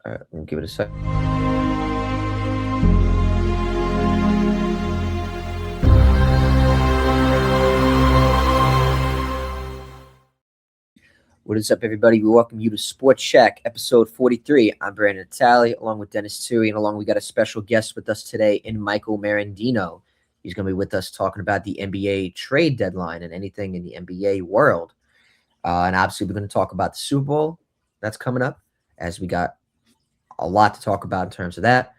All right, let me give it a sec. What is up, everybody? We welcome you to Sports Shack, episode 43. I'm Brandon Natali, along with Denis Tui, and we got a special guest with us today in Michael Marandino. He's going to be with us talking about the NBA trade deadline and anything in the NBA world. And obviously, we're going to talk about the Super Bowl that's coming up, as we got a lot to talk about in terms of that.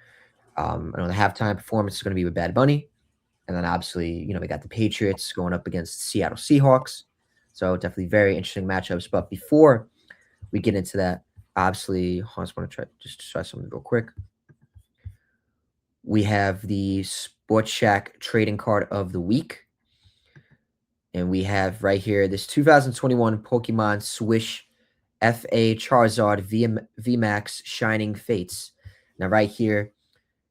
I know the halftime performance is going to be with Bad Bunny. And then obviously, we got the Patriots going up against the Seattle Seahawks. So definitely very interesting matchups. But before we get into that, obviously, I just want to try something real quick. We have the SportsShack trading card of the week. And we have right here this 2021 Pokemon Swish FA Charizard VMAX Shining Fates. Now, right here,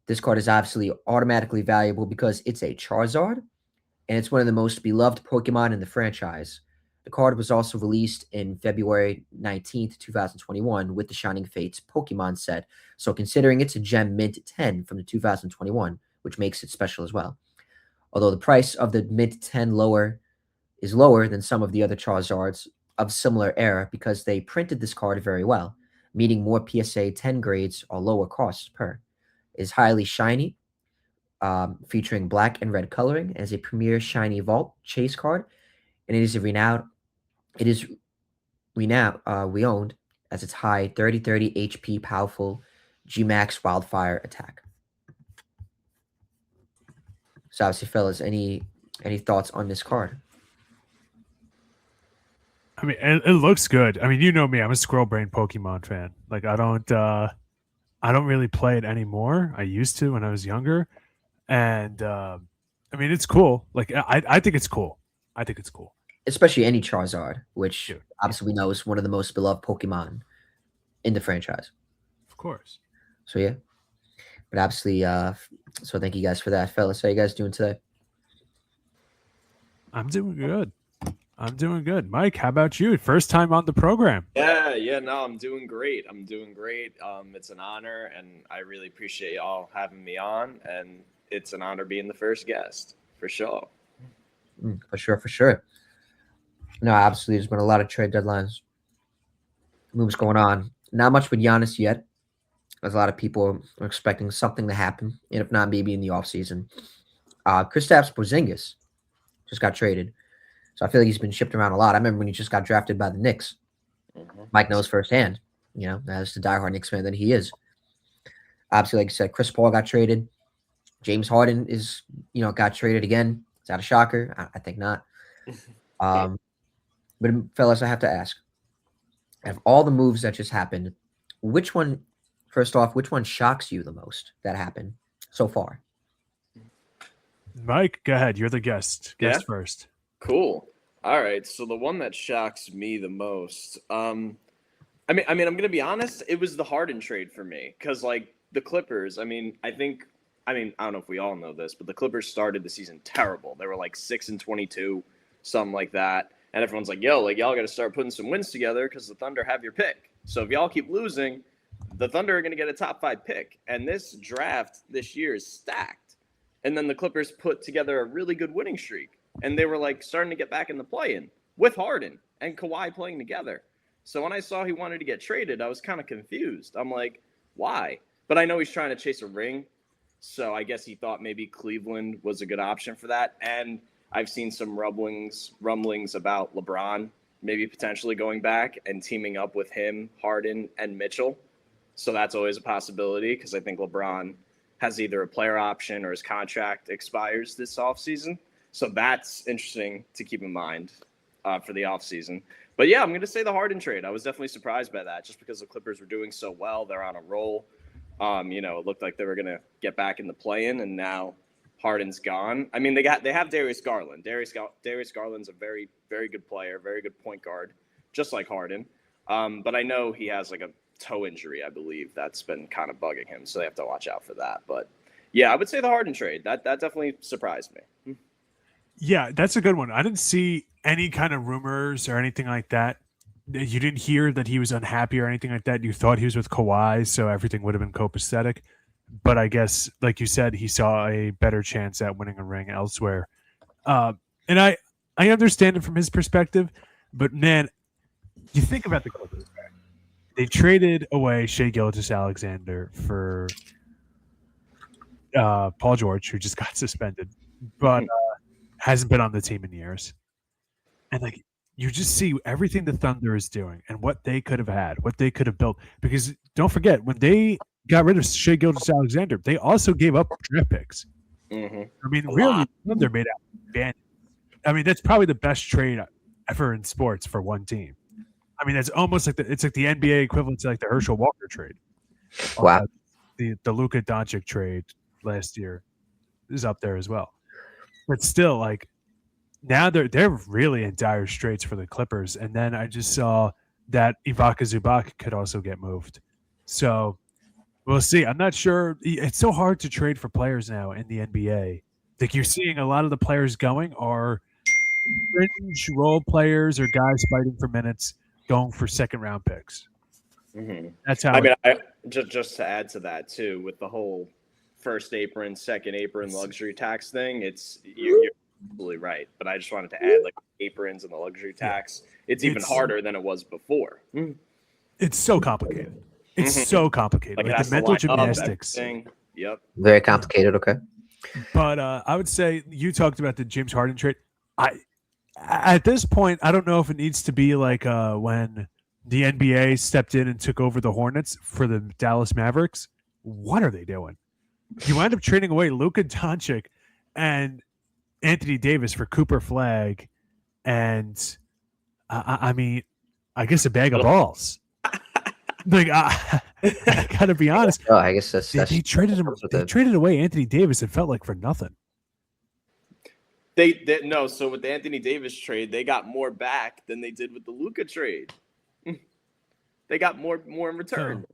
this card is obviously automatically valuable because it's a Charizard, and it's one of the most beloved Pokemon in the franchise. The card was also released in February 19th, 2021 with the Shining Fates Pokemon set. So considering it's a Gem Mint 10 from the 2021, which makes it special as well. Although the price of the Mint 10 is lower than some of the other Charizards of similar era because they printed this card very well, meaning more PSA 10 grades or lower costs per. It is highly shiny, featuring black and red coloring as a premier shiny vault chase card, and it is renowned as its high 30/30 HP powerful G-Max Wildfire attack. So obviously, fellas, any thoughts on this card? I mean, it looks good. I mean, you know me, I'm a Squirrel Brain Pokemon fan. Like, I don't really play it anymore. I used to when I was younger, and I mean, it's cool. Like, I think it's cool. I think it's cool. Especially any Charizard, which Dude, obviously we know is one of the most beloved Pokemon in the franchise. of course. So yeah, but obviously, so thank you guys for that, fellas. How you guys doing today? I'm doing good. I'm doing good. Mike, how about you? First time on the program. Yeah, no, I'm doing great. It's an honor, and I really appreciate y'all having me on, and it's an honor being the first guest, for sure. For sure. No, absolutely. There's been a lot of trade deadlines moves going on. Not much with Giannis yet. As a lot of people are expecting something to happen, and if not, maybe in the offseason. Kristaps Porzingis just got traded. So I feel like he's been shipped around a lot. I remember when he just got drafted by the Knicks. Mm-hmm. Mike knows firsthand, as the diehard Knicks fan that he is. Obviously, like I said, Chris Paul got traded. James Harden got traded again. Is that a shocker? I think not. But fellas, I have to ask, of all the moves that just happened, which one shocks you the most that happened so far? Mike, go ahead. You're the guest. Guest Yeah? first. Cool. All right. So the one that shocks me the most, I'm gonna be honest. It was the Harden trade for me because, like, the Clippers. I don't know if we all know this, but the Clippers started the season terrible. They were like 6-22, something like that. And everyone's like, "Yo, like y'all got to start putting some wins together because the Thunder have your pick. So if y'all keep losing, the Thunder are gonna get a top 5 pick. And this draft this year is stacked. And then the Clippers put together a really good winning streak. And they were like starting to get back in the play-in with Harden and Kawhi playing together. So when I saw he wanted to get traded, I was kind of confused. I'm like, why? But I know he's trying to chase a ring. So I guess he thought maybe Cleveland was a good option for that. And I've seen some rumblings about LeBron maybe potentially going back and teaming up with him, Harden, and Mitchell. So that's always a possibility because I think LeBron has either a player option or his contract expires this offseason. So that's interesting to keep in mind for the offseason. But yeah, I'm going to say the Harden trade. I was definitely surprised by that just because the Clippers were doing so well. They're on a roll. It looked like they were going to get back in the play-in, and now Harden's gone. I mean, they have Darius Garland. Darius Garland's a very, very good player, very good point guard, just like Harden. But I know he has like a toe injury, I believe, that's been kind of bugging him. So they have to watch out for that. But yeah, I would say the Harden trade. That definitely surprised me. Yeah, that's a good one. I didn't see any kind of rumors or anything like that You didn't hear that he was unhappy or anything like that. You thought he was with Kawhi, so everything would have been copacetic. But I guess, like you said, he saw a better chance at winning a ring elsewhere. And I understand it from his perspective, but man, you think about the Clippers. They traded away Shea Gilgeous-Alexander for Paul George, who just got suspended, but hasn't been on the team in years. And like you just see everything the Thunder is doing and what they could have had, what they could have built. Because don't forget, when they got rid of Shea Gilgeous-Alexander, they also gave up draft picks. Mm-hmm. I mean, really, Thunder made out bandits. I mean, that's probably the best trade ever in sports for one team. I mean, it's almost like it's like the NBA equivalent to like the Herschel Walker trade. Wow. The Luka Doncic trade last year is up there as well. But still, like now they're really in dire straits for the Clippers. And then I just saw that Ivica Zubac could also get moved. So we'll see. I'm not sure. It's so hard to trade for players now in the NBA. Like you're seeing a lot of the players going are fringe role players or guys fighting for minutes going for second round picks. Mm-hmm. That's how. I mean, just to add to that too, with the whole first apron, second apron luxury tax thing, you're absolutely right. But I just wanted to add like aprons and the luxury tax. It's even harder than it was before. It's so complicated. It's so complicated. Like the mental gymnastics. Yep. Very complicated. Okay. But I would say you talked about the James Harden trade. At this point, I don't know if it needs to be like when the NBA stepped in and took over the Hornets for the Dallas Mavericks. What are they doing? You wind up trading away Luka Doncic and Anthony Davis for Cooper Flag, and I mean, I guess a bag of balls. Like I gotta be honest. Oh, I guess that's they traded him. They traded away Anthony Davis. It felt like for nothing. They no. So with the Anthony Davis trade, they got more back than they did with the Luka trade. They got more in return.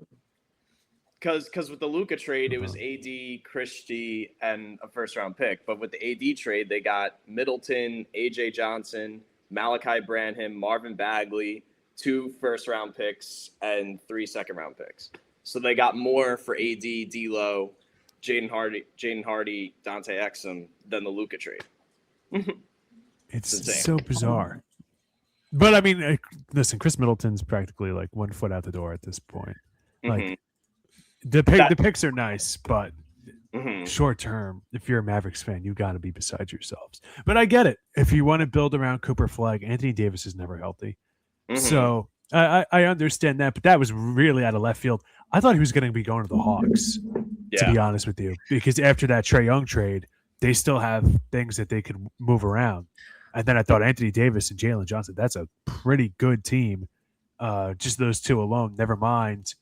Because with the Luka trade, it was AD, Christie, and a first-round pick. But with the AD trade, they got Middleton, AJ Johnson, Malachi Branham, Marvin Bagley, 2 first-round picks, and 3 second-round picks. So they got more for AD, D'Lo, Jaden Hardy, Dante Exum than the Luka trade. It's so bizarre. But I mean, listen, Chris Middleton's practically like 1 foot out the door at this point. Like the picks are nice, but short term, if you're a Mavericks fan, you got to be beside yourselves. But I get it. If you want to build around Cooper Flag, Anthony Davis is never healthy. So I understand that, but that was really out of left field. I thought he was going to be going to the Hawks, to be honest with you, because after that Trae Young trade, they still have things that they could move around. And then I thought Anthony Davis and Jalen Johnson, that's a pretty good team. Just those two alone, never mind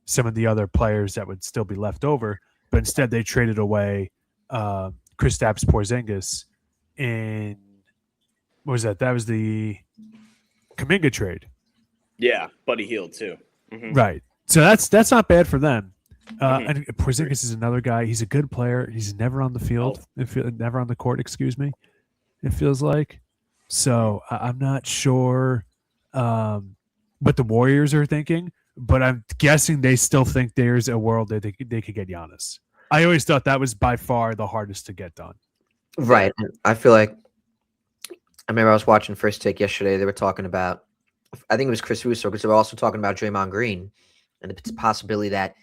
some of the other players that would still be left over. But instead, they traded away Kristaps Porzingis in – what was that? That was the Kuminga trade. Yeah, Buddy Hield too. Right. So that's not bad for them. And Porzingis is another guy. He's a good player. He's never on the field, never on the court, excuse me, it feels like. So I'm not sure what the Warriors are thinking, but I'm guessing they still think there's a world that they could get Giannis. I always thought that was by far the hardest to get done. Right. I feel like I remember I was watching First Take yesterday. They were talking about, I think it was Chris Russo, because they were also talking about Draymond Green and the possibility that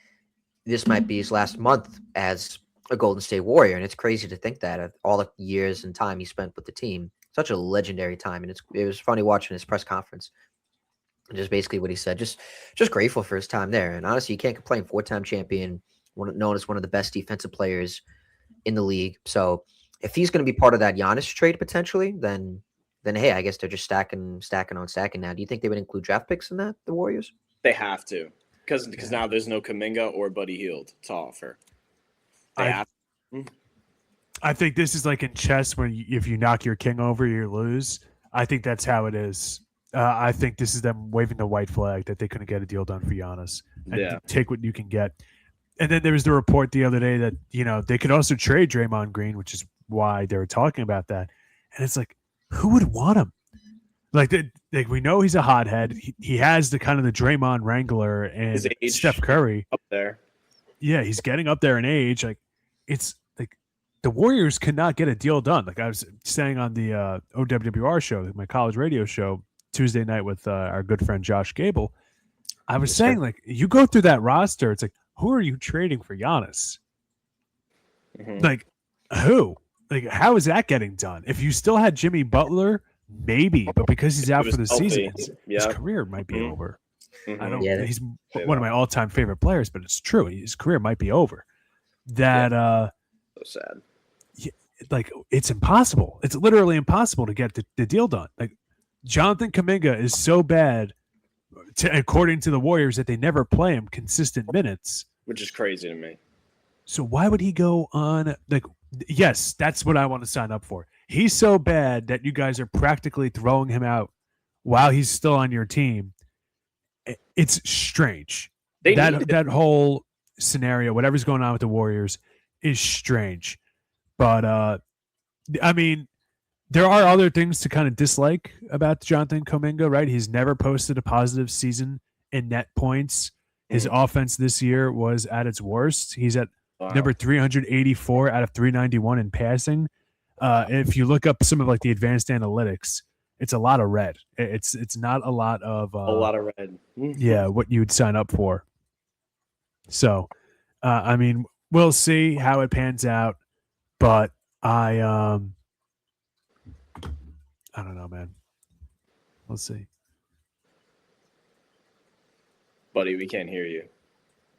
this might be his last month as a Golden State Warrior. And it's crazy to think that of all the years and time he spent with the team, such a legendary time. And it was funny watching his press conference. And just basically what he said, just grateful for his time there. And honestly, you can't complain. 4-time champion, known as one of the best defensive players in the league. So if he's going to be part of that Giannis trade potentially, then hey, I guess they're just stacking now. Do you think they would include draft picks in that, the Warriors? They have to, because now there's no Kuminga or Buddy Hield to offer. I think this is like in chess when if you knock your king over, you lose. I think that's how it is. I think this is them waving the white flag that they couldn't get a deal done for Giannis and take what you can get. And then there was the report the other day that, they could also trade Draymond Green, which is why they were talking about that. And it's like, who would want him? Like we know he's a hothead. He has the kind of the Draymond Wrangler and His age Steph Curry up there. Yeah, he's getting up there in age. Like it's like the Warriors could not get a deal done. Like I was saying on the OWWR show, my college radio show Tuesday night with our good friend Josh Gable. I was saying, like, you go through that roster, it's like, who are you trading for Giannis? Mhm. Like, who? Like, how is that getting done? If you still had Jimmy Butler, maybe, but because he's out He for was the season, healthy. his Yeah. career might be Mhm. over. Mhm. I don't. Yeah. He's one of my all-time favorite players, but it's true. His career might be over. That So sad. like it's impossible. It's literally impossible to get the deal done. Like Jonathan Kuminga is so bad, according to the Warriors, that they never play him consistent minutes. Which is crazy to me. So why would he go on? Like, yes, that's what I want to sign up for. He's so bad that you guys are practically throwing him out while he's still on your team. It's strange. That whole scenario, whatever's going on with the Warriors, is strange. But I mean, there are other things to kind of dislike about Jonathan Kuminga, right? He's never posted a positive season in net points. His offense this year was at its worst. He's at number 384 out of 391 in passing. If you look up some of like the advanced analytics, it's a lot of red. It's not a lot of red. Yeah, what you'd sign up for. So, I mean, we'll see how it pans out, but I don't know, man. We'll see. Buddy, we can't hear you.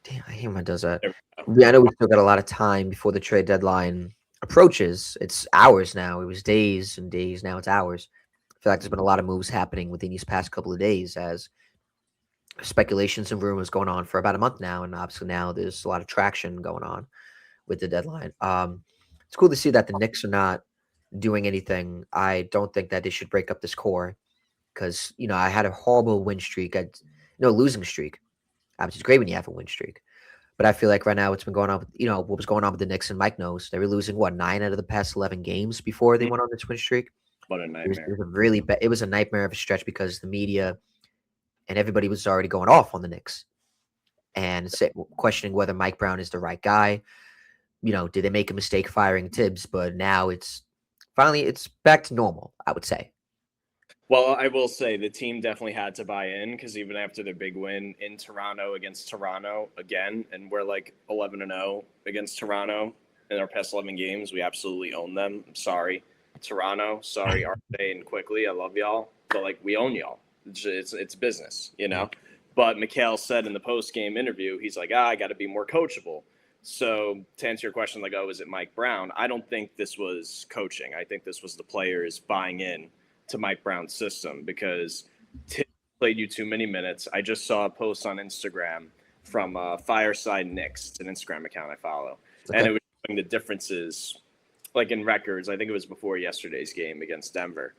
Damn, I hate when it does that. I know we still got a lot of time before the trade deadline approaches. It's hours now. It was days and days. Now it's hours. I feel like there's been a lot of moves happening within these past couple of days as speculations and rumors going on for about a month now. And obviously now there's a lot of traction going on with the deadline. It's cool to see that the Knicks are not doing anything. I don't think that they should break up this core because, I had a horrible win streak. Losing streak. Obviously, it's great when you have a win streak. But I feel like right now what's been going on with, what was going on with the Knicks and Mike knows. They were losing, 9 out of the past 11 games before they went on this win streak. What a nightmare. It was a really bad, it was a nightmare of a stretch because the media and everybody was already going off on the Knicks and questioning whether Mike Brown is the right guy. Did they make a mistake firing Tibbs? But now it's back to normal, I would say. Well, I will say the team definitely had to buy in because even after their big win in Toronto against Toronto again, and we're like 11-0 against Toronto in our past 11 games, we absolutely own them. I'm sorry, Toronto. Sorry, RJ and Quickly. I love y'all, but like we own y'all. It's business, But Mikhail said in the post-game interview, he's like, I got to be more coachable. So to answer your question, like, is it Mike Brown? I don't think this was coaching. I think this was the players buying in to Mike Brown's system because Tim played you too many minutes. I just saw a post on Instagram from Fireside Knicks, an Instagram account I follow, and it was showing the differences, like in records. I think it was before yesterday's game against Denver.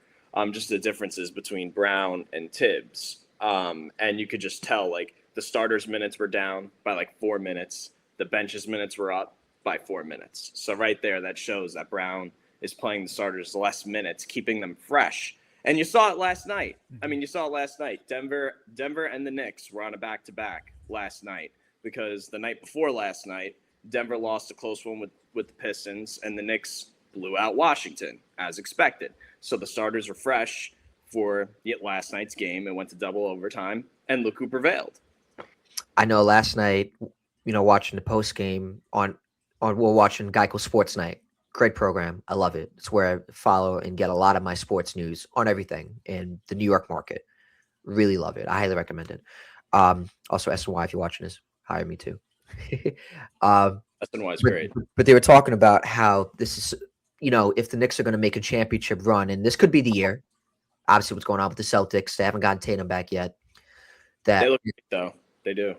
Just the differences between Brown and Tibbs, and you could just tell like the starters' minutes were down by like 4 minutes, the bench's minutes were up by 4 minutes. So right there, that shows that Brown is playing the starters less minutes, keeping them fresh. And you saw it last night. I mean, you saw it last night. Denver and the Knicks were on a back-to-back last night because the night before last night, Denver lost a close one with the Pistons, and the Knicks blew out Washington, as expected. So the starters were fresh for last night's game. It went to double overtime, and look who prevailed. I know last night, watching the post-game on watching Geico Sports Night. Great program. I love it. It's where I follow and get a lot of my sports news on everything in the New York market. Really love it. I highly recommend it. Also, SNY, if you're watching this, hire me too. SNY is great. But they were talking about how this is, if the Knicks are going to make a championship run, and this could be the year. Obviously, what's going on with the Celtics, they haven't gotten Tatum back yet. They look great, though. They do.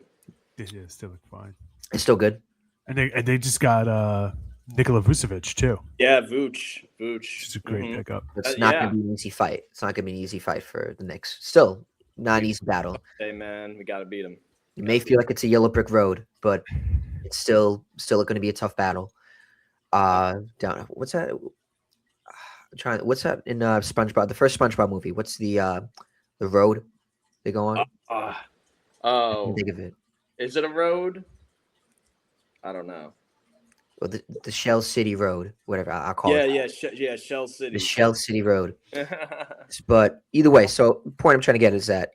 They still look fine. It's still good. And they just got Nikola Vucevic too. Yeah, Vooch. It's a great pickup. It's not going to be an easy fight. It's not going to be an easy fight for the Knicks. Still, not an easy battle. Hey, man, we got to beat them. You may feel like it's a yellow brick road, but it's still going to be a tough battle. What's that? What's that in SpongeBob? The first SpongeBob movie. What's the road they go on? Uh, I can't oh, think of it. is it a road? I don't know. Well, the Shell City Road, whatever I'll call Yeah, it. yeah, Shell The City. Shell City Road. But either way, so the point I'm trying to get is that,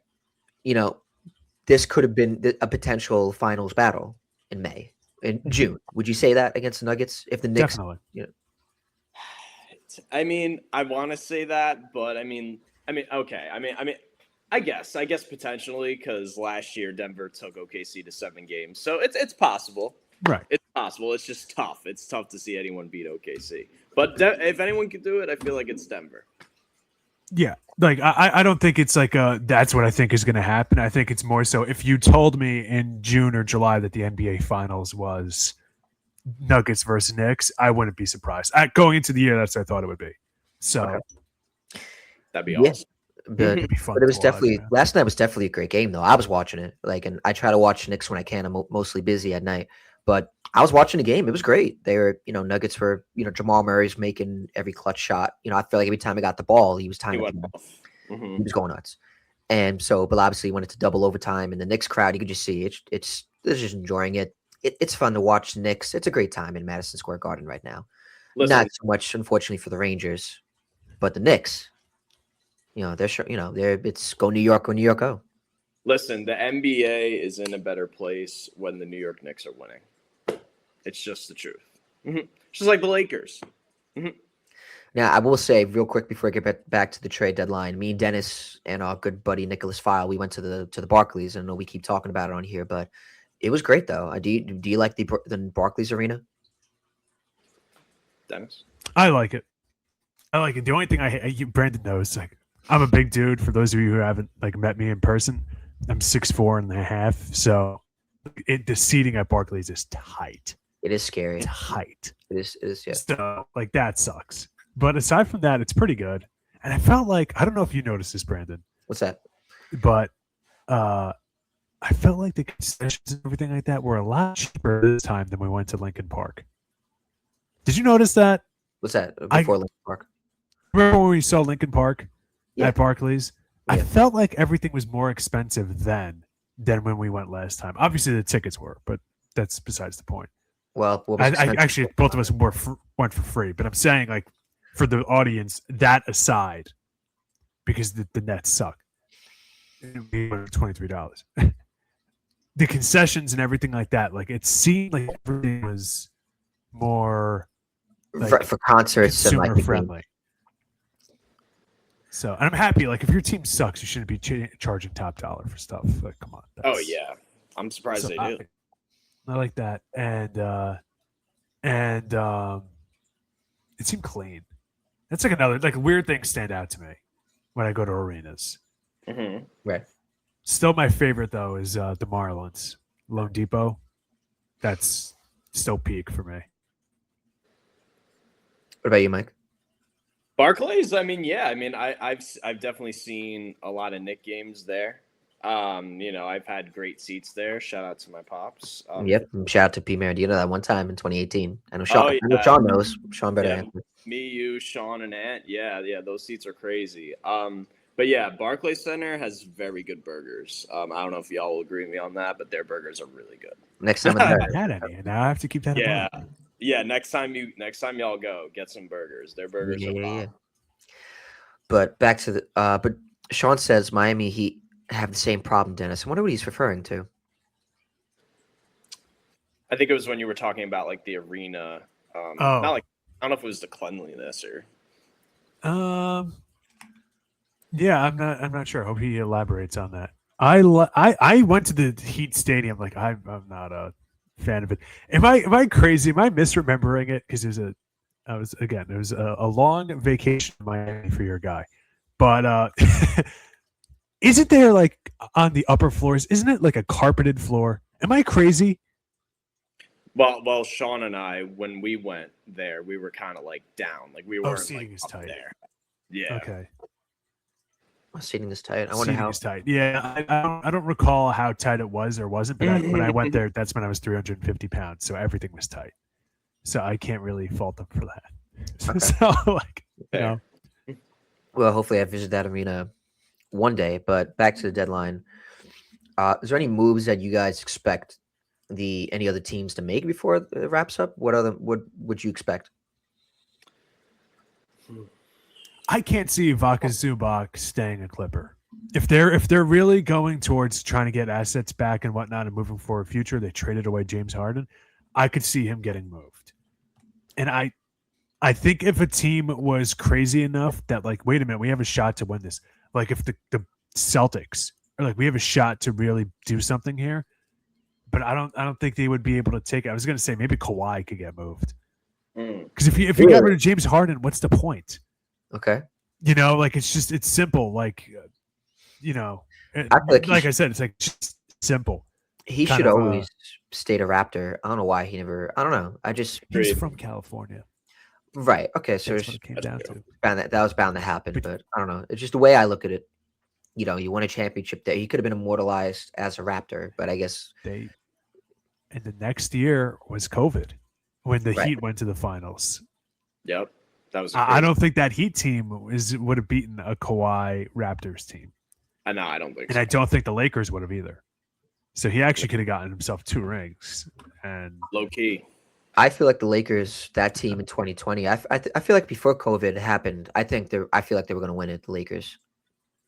this could have been a potential finals battle in June. Would you say that against the Nuggets if the Knicks? Definitely. I mean, I want to say that, but okay. I guess potentially because last year Denver took OKC to 7 games, so it's possible. Right. It's possible. It's just tough. It's tough to see anyone beat OKC. But if anyone could do it, I feel like it's Denver. Yeah. Like, I don't think it's like that's what I think is going to happen. I think it's more so if you told me in June or July that the NBA Finals was Nuggets versus Knicks, I wouldn't be surprised. Going into the year, that's what I thought it would be. So Okay. That'd be Yeah. awesome. it'd be fun. But it was to watch, definitely man. last night was definitely a great game though. I was watching it and I try to watch Knicks when I can. I'm mostly busy at night, but I was watching the game. It was great. They were, Nuggets were, Jamal Murray's making every clutch shot. I feel like every time he got the ball, he was He timing. went He off. Mhm. was going nuts. And so, but obviously, when it's double overtime and the Knicks crowd, you could just see they're just enjoying it. It's fun to watch the Knicks. It's a great time in Madison Square Garden right now. Listen, Not so much, unfortunately, for the Rangers, but the Knicks. It's go New York, go New York, go. listen. The NBA is in a better place when the New York Knicks are winning. It's just the truth. Just like the Lakers. Now, I will say real quick before I get back to the trade deadline, me and Dennis and our good buddy Nicholas File, we went to the Barclays. I know we keep talking about it on here, but it was great though. Do you like the Barclays Arena? Dennis. I like it. The only thing Brandon knows, like, I'm a big dude. For those of you who haven't met me in person, I'm 6'4.5". So the seating at Barclays is tight. It is scary. Tight. It is. Yeah. So that sucks. But aside from that, it's pretty good. And I felt like, I don't know if you noticed this, Brandon. What's that? But I felt like the concessions and everything like that were a lot cheaper this time than we went to Lincoln Park. Did you notice that? What's that? Before Lincoln Park? Remember when we saw Lincoln Park at Barclays? Yeah. I felt like everything was more expensive then than when we went last time. Obviously, the tickets were, but that's besides the point. Well, actually, both of us went for free, but I'm saying, like, for the audience, that aside, because the Nets suck, $23. The concessions and everything like that, like, it seemed like everything was more for concerts and consumer friendly. So, and I'm happy. Like, if your team sucks, you shouldn't be charging top dollar for stuff. Like, come on. Oh yeah, I'm surprised they do. I like that, and it seemed clean. That's like another weird things stand out to me when I go to arenas. Mm-hmm. Right. Still, my favorite though is the Marlins, Lone Depot. That's still peak for me. What about you, Mike? Barclays. I've definitely seen a lot of Knick games there. I've had great seats there. Shout out to my pops. Yep. Shout out to P. Marandino that one time in 2018. I know Sean. I know Sean knows. Sean better answer. Me, you, Sean, and Ant. Yeah. Those seats are crazy. But yeah, Barclays Center has very good burgers. I don't know if y'all will agree with me on that, but their burgers are really good. Next time, I haven't had any, and now I have to keep that in mind. Yeah. Next time y'all go, get some burgers. Their burgers are bomb. Yeah. But back to the but Sean says Miami Heat have the same problem, Dennis. I wonder what he's referring to. I think it was when you were talking about like the arena. Not like, I don't know if it was the cleanliness or. Yeah, I'm not sure. I hope he elaborates on that. I went to the Heat Stadium. Like, I'm not a fan of it. Am I crazy? Am I misremembering it? Because it was a long vacation in Miami for your guy, but isn't there, like, on the upper floors? Isn't it like a carpeted floor? Am I crazy? Well, Sean and I, when we went there, we were kind of like down, like we weren't seating like is up tight. there. Yeah. Okay. Seating is tight. I wonder how it's tight. Yeah, I don't recall how tight it was or wasn't, but when I went there, that's when I was 350 pounds, so everything was tight. So I can't really fault them for that. Okay. So like, you Fair. know, Well, hopefully I visit that arena one day. But back to the deadline. Is there any moves that you guys expect any other teams to make before it wraps up? What would you expect? I can't see Vaca Zubac staying a Clipper. If they're really going towards trying to get assets back and whatnot and moving forward future, they traded away James Harden. I could see him getting moved. And I think if a team was crazy enough that like, wait a minute, we have a shot to win this. Like if the Celtics are like, we have a shot to really do something here, but I don't think they would be able to take it. I was going to say maybe Kawhi could get moved because if you got rid of James Harden, what's the point? Okay. You know, like it's simple. Like you know, like I said, it's like just simple. He should always stay a Raptor. I don't know why he never. I don't know. He's from California. Right. Okay. So that's what it came down to. That was bound to happen, but I don't know. It's just the way I look at it. You know, you won a championship there. He could have been immortalized as a Raptor, but I guess and the next year was COVID when the Heat went to the finals. Yep. That was. I don't think that Heat team would have beaten a Kawhi Raptors team. I know. I don't think. And I don't think the Lakers would have either. So he actually could have gotten himself 2 rings. And low key. I feel like the Lakers, that team in 2020. I feel like before COVID happened, I feel like they were going to win it. The Lakers.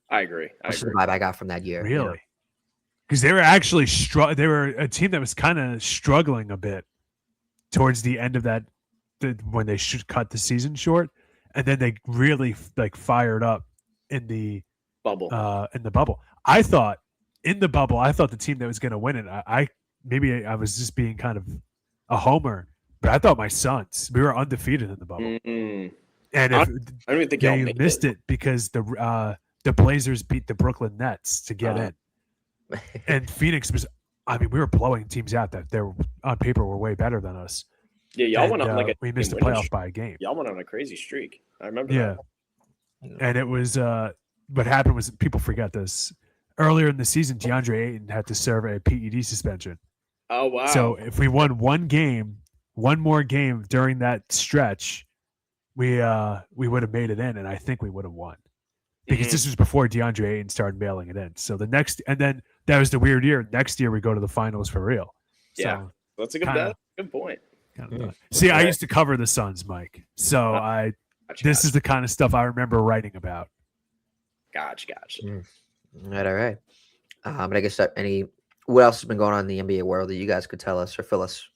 I agree. That's the vibe I got from that year. Really? Because they were actually they were a team that was kind of struggling a bit towards the end of that when they should cut the season short, and then they really like fired up in the bubble. I thought in the bubble, I thought the team that was going to win it. Maybe I was just being kind of a homer, but I thought my Suns. We were undefeated in the bubble, and I don't even think they missed it because the Blazers beat the Brooklyn Nets to get in. And Phoenix was, I mean, we were blowing teams out that they were on paper were way better than us. Yeah, y'all went on we missed the playoff by a game. Y'all went on a crazy streak. I remember that. And it was what happened was people forget this. Earlier in the season, DeAndre Ayton had to serve a PED suspension. Oh wow. So if we won one more game during that stretch, we would have made it in, and I think we would have won. Because this was before DeAndre Ayton started mailing it in. So and then that was the weird year. Next year we go to the finals for real. Yeah, so that's a good point. See, I used to cover the Suns, Mike. So this is the kind of stuff I remember writing about. Gotcha. All right. But I guess what else has been going on in the NBA world that you guys could tell us or fill us?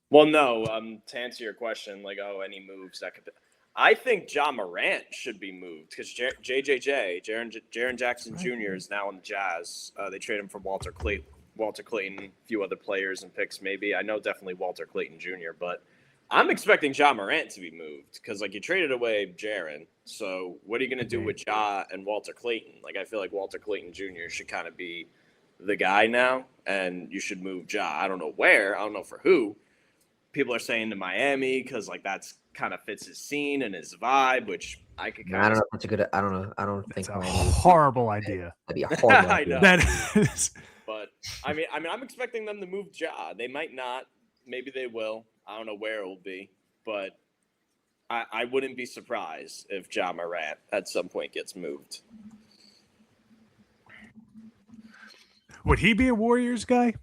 Well, no. To answer your question, like, any moves that could. I think Ja Morant should be moved because Jaren Jackson Jr. is now in the Jazz. They trade him for Walter Clayton, a few other players and picks maybe. I know definitely Walter Clayton Jr., but I'm expecting Ja Morant to be moved because, like, you traded away Jaren. So what are you going to do with Ja and Walter Clayton? Like, I feel like Walter Clayton Jr. should kind of be the guy now, and you should move Ja. I don't know where. I don't know for who. People are saying to Miami because, like, that's kind of fits his scene and his vibe, which I could. I don't know if that's a good. I don't know. I don't think that's a horrible idea. That'd be a horrible idea. That is. But I mean, I'm expecting them to move Ja. They might not. Maybe they will. I don't know where it will be, but I wouldn't be surprised if Ja Morant at some point gets moved. Would he be a Warriors guy?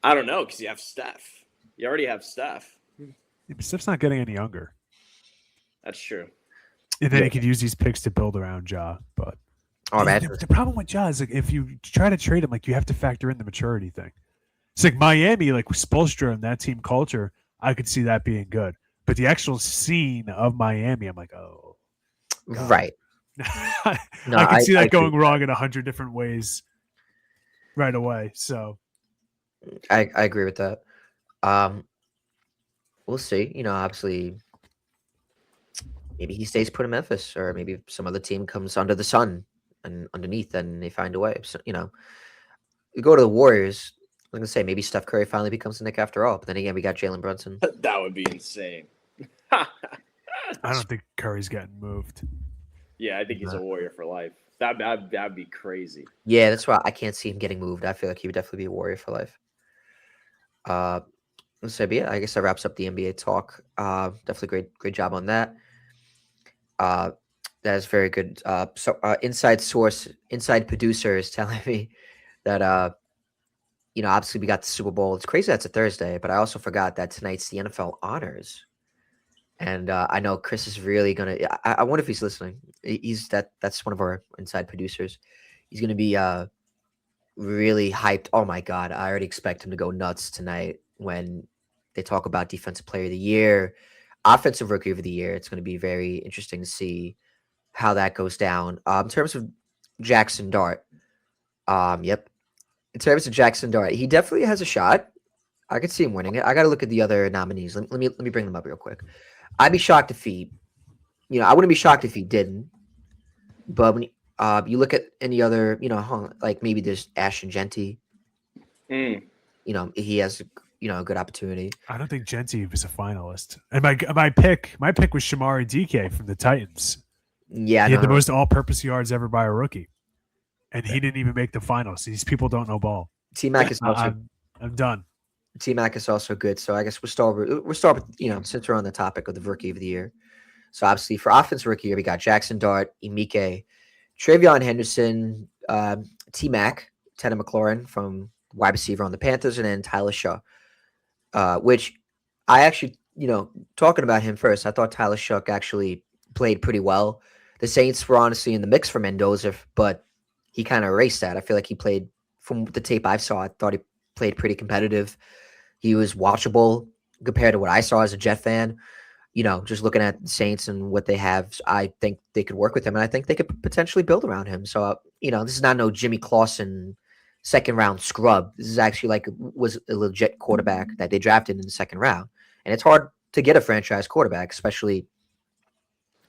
I don't know because you have Steph. You already have Steph. Steph's not getting any younger. That's true. And then he could use these picks to build around Ja. But the problem with Ja is like if you try to trade him, like you have to factor in the maturity thing. It's like Miami, like with Spoelstra and that team culture, I could see that being good. But the actual scene of Miami, I'm like, oh, God. Right. I can see that going wrong in 100 different ways right away. So I agree with that. We'll see. You know, obviously, maybe he stays put in Memphis, or maybe some other team comes under the sun and underneath, and they find a way. So, you know, we go to the Warriors. I'm gonna say maybe Steph Curry finally becomes the Knick after all. But then again, we got Jalen Brunson. That would be insane. I don't think Curry's getting moved. Yeah, I think he's a Warrior for life. That'd be crazy. Yeah, that's why I can't see him getting moved. I feel like he would definitely be a Warrior for life. So, but yeah, I guess that wraps up the NBA talk. Definitely great job on that. Uh, that is very good. Inside producer is telling me that obviously we got the Super Bowl. It's crazy that's a Thursday, but I also forgot that tonight's the NFL honors. And I know Chris is really gonna. I wonder if he's listening. That's one of our inside producers. He's gonna be really hyped. Oh my god, I already expect him to go nuts tonight when they talk about defensive player of the year, offensive rookie of the year. It's gonna be very interesting to see how that goes down. In terms of Jackson Dart, yep. In terms of Jackson Dart, he definitely has a shot. I could see him winning it. I got to look at the other nominees. Let me bring them up real quick. I'd be shocked if he, I wouldn't be shocked if he didn't. But when you look at any other, like maybe there's Ashton Genty. Mm. He has, a good opportunity. I don't think Genty was a finalist. And my pick was Shamari DK from the Titans. Yeah, he had the most all-purpose yards ever by a rookie, and he didn't even make the finals. These people don't know ball. T-Mac is also. I'm done. T-Mac is also good. So I guess we'll start with, since we're on the topic of the rookie of the year. So obviously for offense rookie year, we got Jackson Dart, Emike, Travion Henderson, T-Mac, Teddy McLaurin from wide receiver on the Panthers, and then Tyler Shaw, which I actually, talking about him first, I thought Tyler Shaw actually played pretty well. The Saints were honestly in the mix for Mendoza, but he kind of erased that. I feel like he played, from the tape I saw, I thought he played pretty competitive. He was watchable compared to what I saw as a Jet fan. Just looking at the Saints and what they have, I think they could work with him, and I think they could potentially build around him. So, this is not no Jimmy Clausen second round scrub. This is actually was a legit quarterback that they drafted in the second round. And it's hard to get a franchise quarterback, especially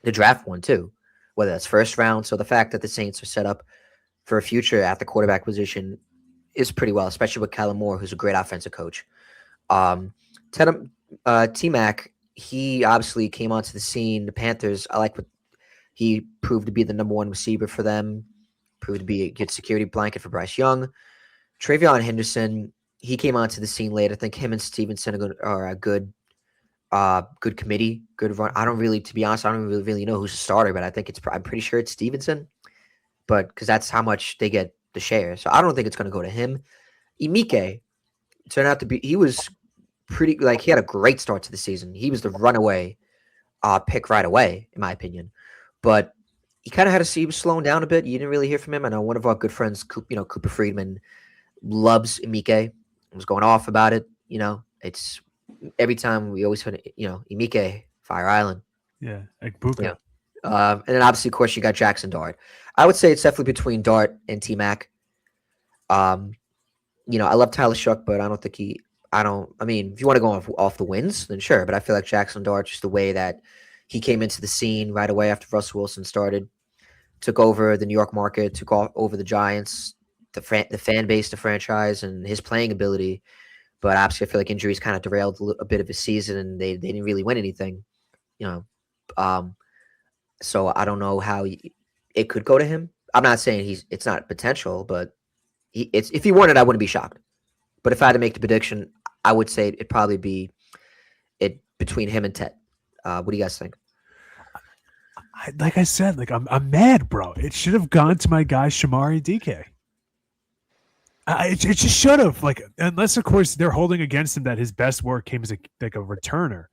the draft one too, whether that's first round. So the fact that the Saints are set up for a future at the quarterback position is pretty well, especially with Kellen Moore, who's a great offensive coach. T-Mac, he obviously came onto the scene. The Panthers, I like what he proved to be the number one receiver for them, proved to be a good security blanket for Bryce Young. Travion Henderson, he came onto the scene late. I think him and Stevenson are a good committee, good run. To be honest, I don't really know who's the starter, but I'm pretty sure it's Stevenson, but because that's how much they get the share. So I don't think it's going to go to him. Emike turned out to be, he was pretty, he had a great start to the season. He was the runaway pick right away, in my opinion. But he kind of had to see he was slowing down a bit. You didn't really hear from him. I know one of our good friends, Cooper Friedman, loves Emike. Was going off about it. It's every time we always heard, Emike, Fire Island. Yeah, like Buka. Yeah. And then obviously, of course, you got Jackson Dart. I would say it's definitely between Dart and T-Mac. I love Tyler Shuck, but I don't think if you want to go off the wins, then sure. But I feel like Jackson Dart, just the way that he came into the scene right away after Russell Wilson started, took over the New York market, took over the Giants, the fan base, the franchise, and his playing ability. But obviously, I feel like injuries kind of derailed a bit of his season, and they didn't really win anything. So I don't know how it could go to him. I'm not saying it's not potential, but if he won it, I wouldn't be shocked. But if I had to make the prediction, I would say it'd probably be between him and Ted. What do you guys think? Like I said, I'm mad, bro. It should have gone to my guy Shamari DK. It just should have. Unless of course they're holding against him that his best work came as a returner.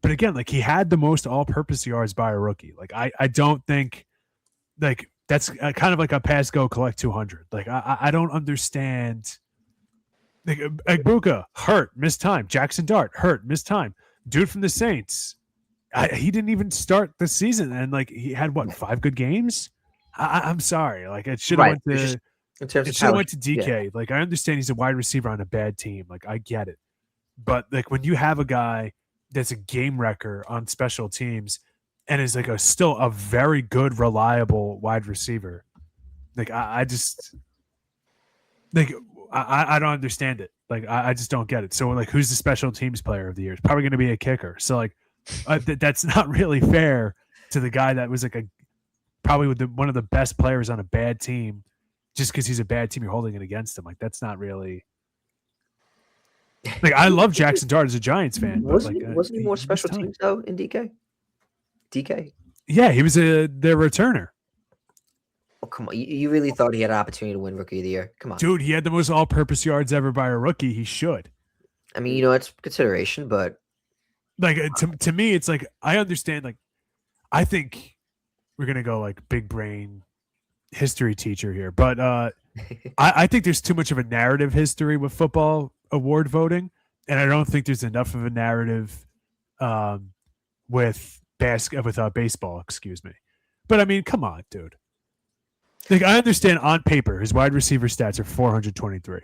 But again, he had the most all-purpose yards by a rookie. I don't think that's kind of like a pass go collect 200. I don't understand. Buka hurt, missed time. Jackson Dart hurt, missed time. Dude from the Saints, he didn't even start the season, and he had 5 good games. I'm sorry, it should have went to. It should have went to DK. Yeah. I understand he's a wide receiver on a bad team. I get it, but when you have a guy that's a game wrecker on special teams and is still a very good, reliable wide receiver, I just I don't understand it. I just don't get it. So who's the special teams player of the year? It's probably going to be a kicker. So that's not really fair to the guy that was probably one of the best players on a bad team. Just because he's a bad team, you're holding it against him. That's not really. Like I love Jackson Dart as a Giants fan, but like Wasn't he more he missed special time. teams though in DK? DK. Yeah, he was their returner. Oh come on! You really thought he had an opportunity to win Rookie of the Year? Come on, Dude, he had the most all-purpose yards ever by a rookie. He should. I mean, it's consideration, but Like to me, it's like I understand. Like I think we're gonna go like big brain history teacher here, but I think there's too much of a narrative history with football award voting, and I don't think there's enough of a narrative with baseball. Excuse me, but I mean, come on, dude. Like I understand on paper his wide receiver stats are 423.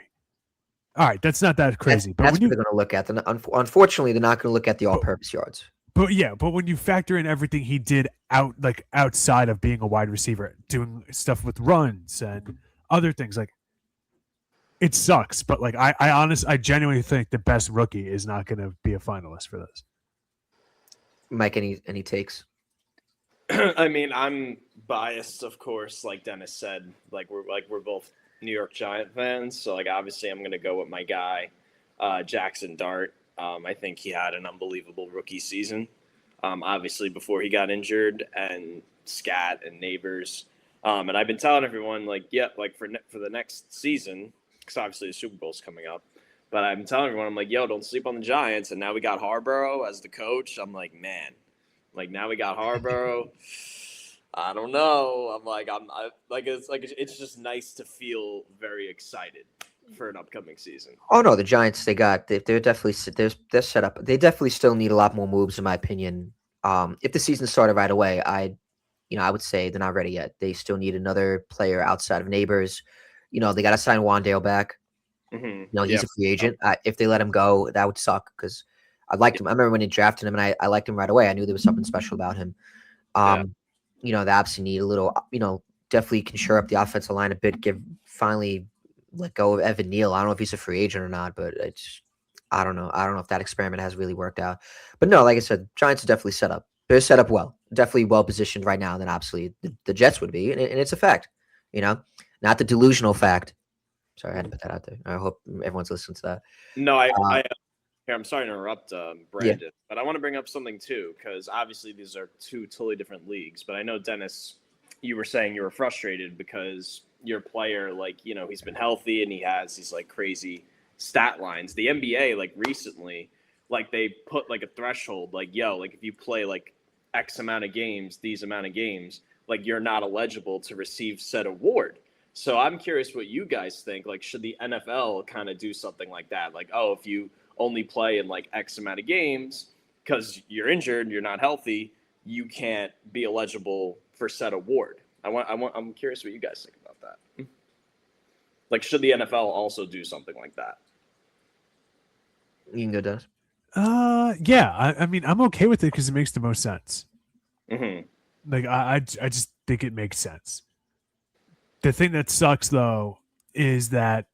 All right, that's not that crazy. that's But what they're going to look at. Unfortunately, they're not going to look at the all-purpose yards. but when you factor in everything he did outside of being a wide receiver, doing stuff with runs and other things, like it sucks. But like I genuinely think the best rookie is not going to be a finalist for this. Mike, any takes? I mean, I'm biased, of course, like Dennis said. We're both New York Giant fans, so like obviously I'm gonna go with my guy, Jackson Dart. I think he had an unbelievable rookie season. Obviously before he got injured, and Scat and Neighbors. And I've been telling everyone for the next season, because obviously the Super Bowl's coming up. But I've been telling everyone, I'm like, yo, don't sleep on the Giants. And now we got Harborough as the coach. I'm like, man. Like now we got Harborough. I don't know. It's just nice to feel very excited for an upcoming season. Oh no, the Giants they're definitely they're set up. They definitely still need a lot more moves, in my opinion. If the season started right away, I would say they're not ready yet. They still need another player outside of Neighbors. They got to sign Wandale back. Mm-hmm. He's a free agent. If they let him go, that would suck because I liked him. I remember when they drafted him, and I liked him right away. I knew there was something special about him. They obviously need a little, definitely can shore up the offensive line a bit. Finally let go of Evan Neal. I don't know if he's a free agent or not, but I don't know. I don't know if that experiment has really worked out. But no, like I said, Giants are definitely set up. They're set up well, definitely well positioned right now than absolutely the Jets would be, and it's a fact. Not the delusional fact. Sorry, I had to put that out there. I hope everyone's listening to that. No, I'm sorry to interrupt, Brandon, but I want to bring up something too, because obviously these are two totally different leagues. But I know, Dennis, you were saying you were frustrated because your player, he's been healthy and he has these crazy stat lines. The NBA, recently, they put a threshold, if you play X amount of games, these amount of games, you're not eligible to receive said award. So I'm curious what you guys think. Should the NFL kind of do something like that? If you only play in X amount of games because you're injured, you're not healthy, you can't be eligible for said award. I'm curious what you guys think about that. Should the NFL also do something like that? You can go, Dennis. Yeah. I mean, I'm okay with it because it makes the most sense. Mm-hmm. I just think it makes sense. The thing that sucks though is that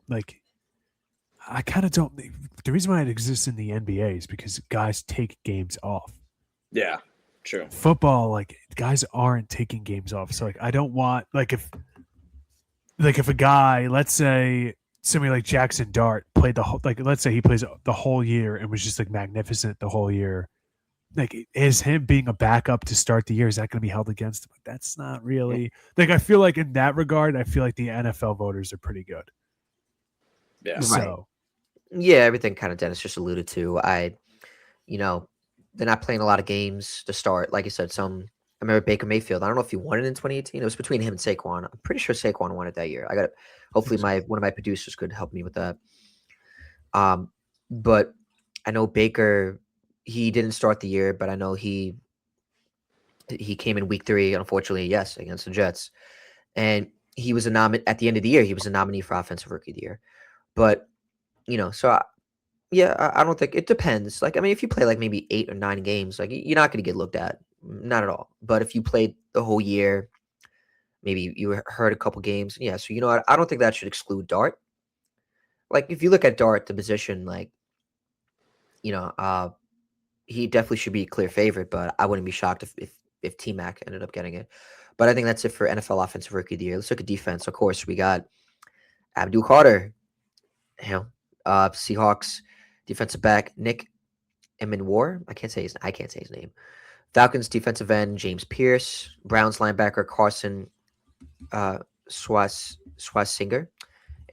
I kind of don't. The reason why it exists in the NBA is because guys take games off. Yeah, true. Football, guys aren't taking games off. So I don't want if a guy, let's say somebody like Jackson Dart played the whole let's say he plays the whole year and was just magnificent the whole year. Is him being a backup to start the year, is that going to be held against him? That's not really I feel like in that regard, I feel like the NFL voters are pretty good. Yeah. So yeah, everything kind of Dennis just alluded to. They're not playing a lot of games to start. Like I said, I remember Baker Mayfield. I don't know if he won it in 2018. It was between him and Saquon. I'm pretty sure Saquon won it that year. Hopefully one of my producers could help me with that. But I know Baker, he didn't start the year, but I know he came in week 3, unfortunately, yes, against the Jets. And he was at the end of the year, he was a nominee for Offensive Rookie of the Year. But, I don't think it depends. If you play maybe 8 or 9 games, you're not going to get looked at. Not at all. But if you played the whole year, maybe you heard a couple games. Yeah. So, I don't think that should exclude Dart. If you look at Dart, the position, he definitely should be a clear favorite, but I wouldn't be shocked if T-Mac ended up getting it. But I think that's it for NFL Offensive Rookie of the Year. Let's look at defense. Of course, we got Abdul Carter, Seahawks. Defensive back Nick Emenwar. I can't say his name. Falcons defensive end James Pierce. Browns linebacker Carson Swasinger.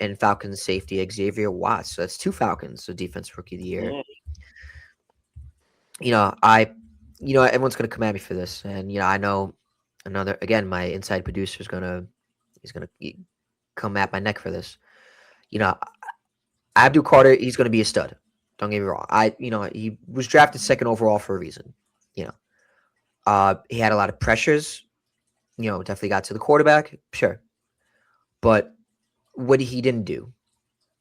And Falcons safety Xavier Watts. So that's 2 Falcons, so defense rookie of the year. Everyone's gonna come at me for this, and I know my inside producer he's gonna come at my neck for this. Abdul Carter, he's gonna be a stud. Don't get me wrong. He was drafted 2nd overall for a reason. He had a lot of pressures. Definitely got to the quarterback, sure, but what he didn't do,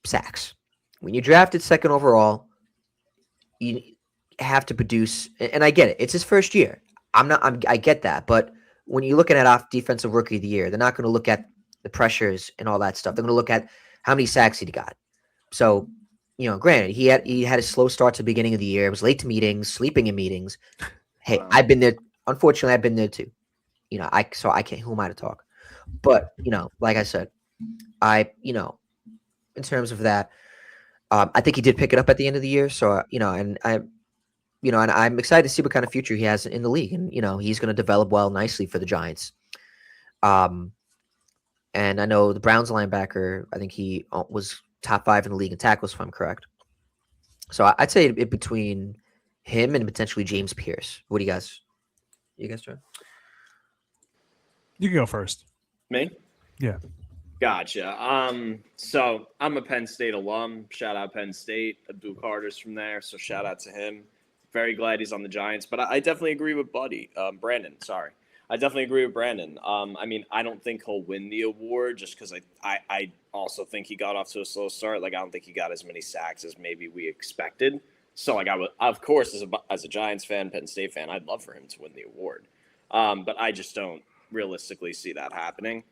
sacks. When you drafted 2nd overall, you have to produce, and I get it. It's his first year. I get that, but when you're looking at off defensive rookie of the year, they're not going to look at the pressures and all that stuff. They're going to look at how many sacks he got. So, granted, he had a slow start to the beginning of the year. It was late to meetings, sleeping in meetings. Hey, I've been there. Unfortunately, I've been there too. I can't. Who am I to talk? But like I said, in terms of that, I think he did pick it up at the end of the year. So and I'm excited to see what kind of future he has in the league, and he's going to develop nicely for the Giants. And I know the Browns linebacker, I think he was top 5 in the league in tackles, if I'm correct. So I'd say it between him and potentially James Pierce. What do you guys try? You can go first. Me? Yeah. Gotcha. So I'm a Penn State alum. Shout out Penn State. Abdul Carter's from there, so shout out to him. Very glad he's on the Giants, but I definitely agree with Brandon. Sorry. I definitely agree with Brandon. I don't think he'll win the award just because I also think he got off to a slow start. Like, I don't think he got as many sacks as maybe we expected. So, of course, as a Giants fan, Penn State fan, I'd love for him to win the award. But I just don't realistically see that happening.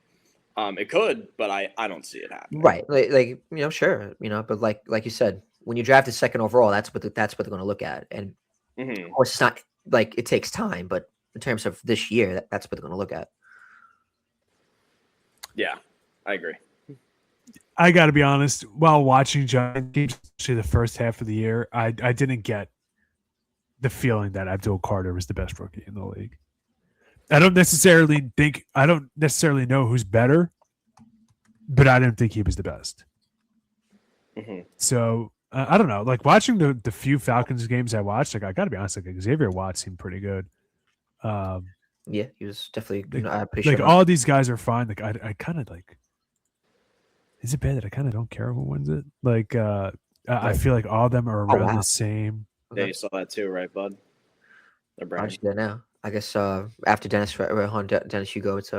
It could, but I don't see it happening. Right. Sure. But like you said, when you drafted 2nd overall, that's what they're going to look at. And of course, it's not like it takes time, but in terms of this year, that's what they're going to look at. Yeah, I agree. I got to be honest. While watching Giants games, especially the first half of the year, I didn't get the feeling that Abdul Carter was the best rookie in the league. I don't necessarily know who's better, but I didn't think he was the best. So I don't know. Like, watching the few Falcons games I watched, I got to be honest, Xavier Watts seemed pretty good. Yeah, he was definitely. Pretty sure sure all these guys are fine. Like, I kind of like. Is it bad that I kind of don't care who wins it? Like, I feel like all of them are around the same. Yeah, you saw that too, right, bud? They're there now. I guess after Dennis, Dennis, you go. It's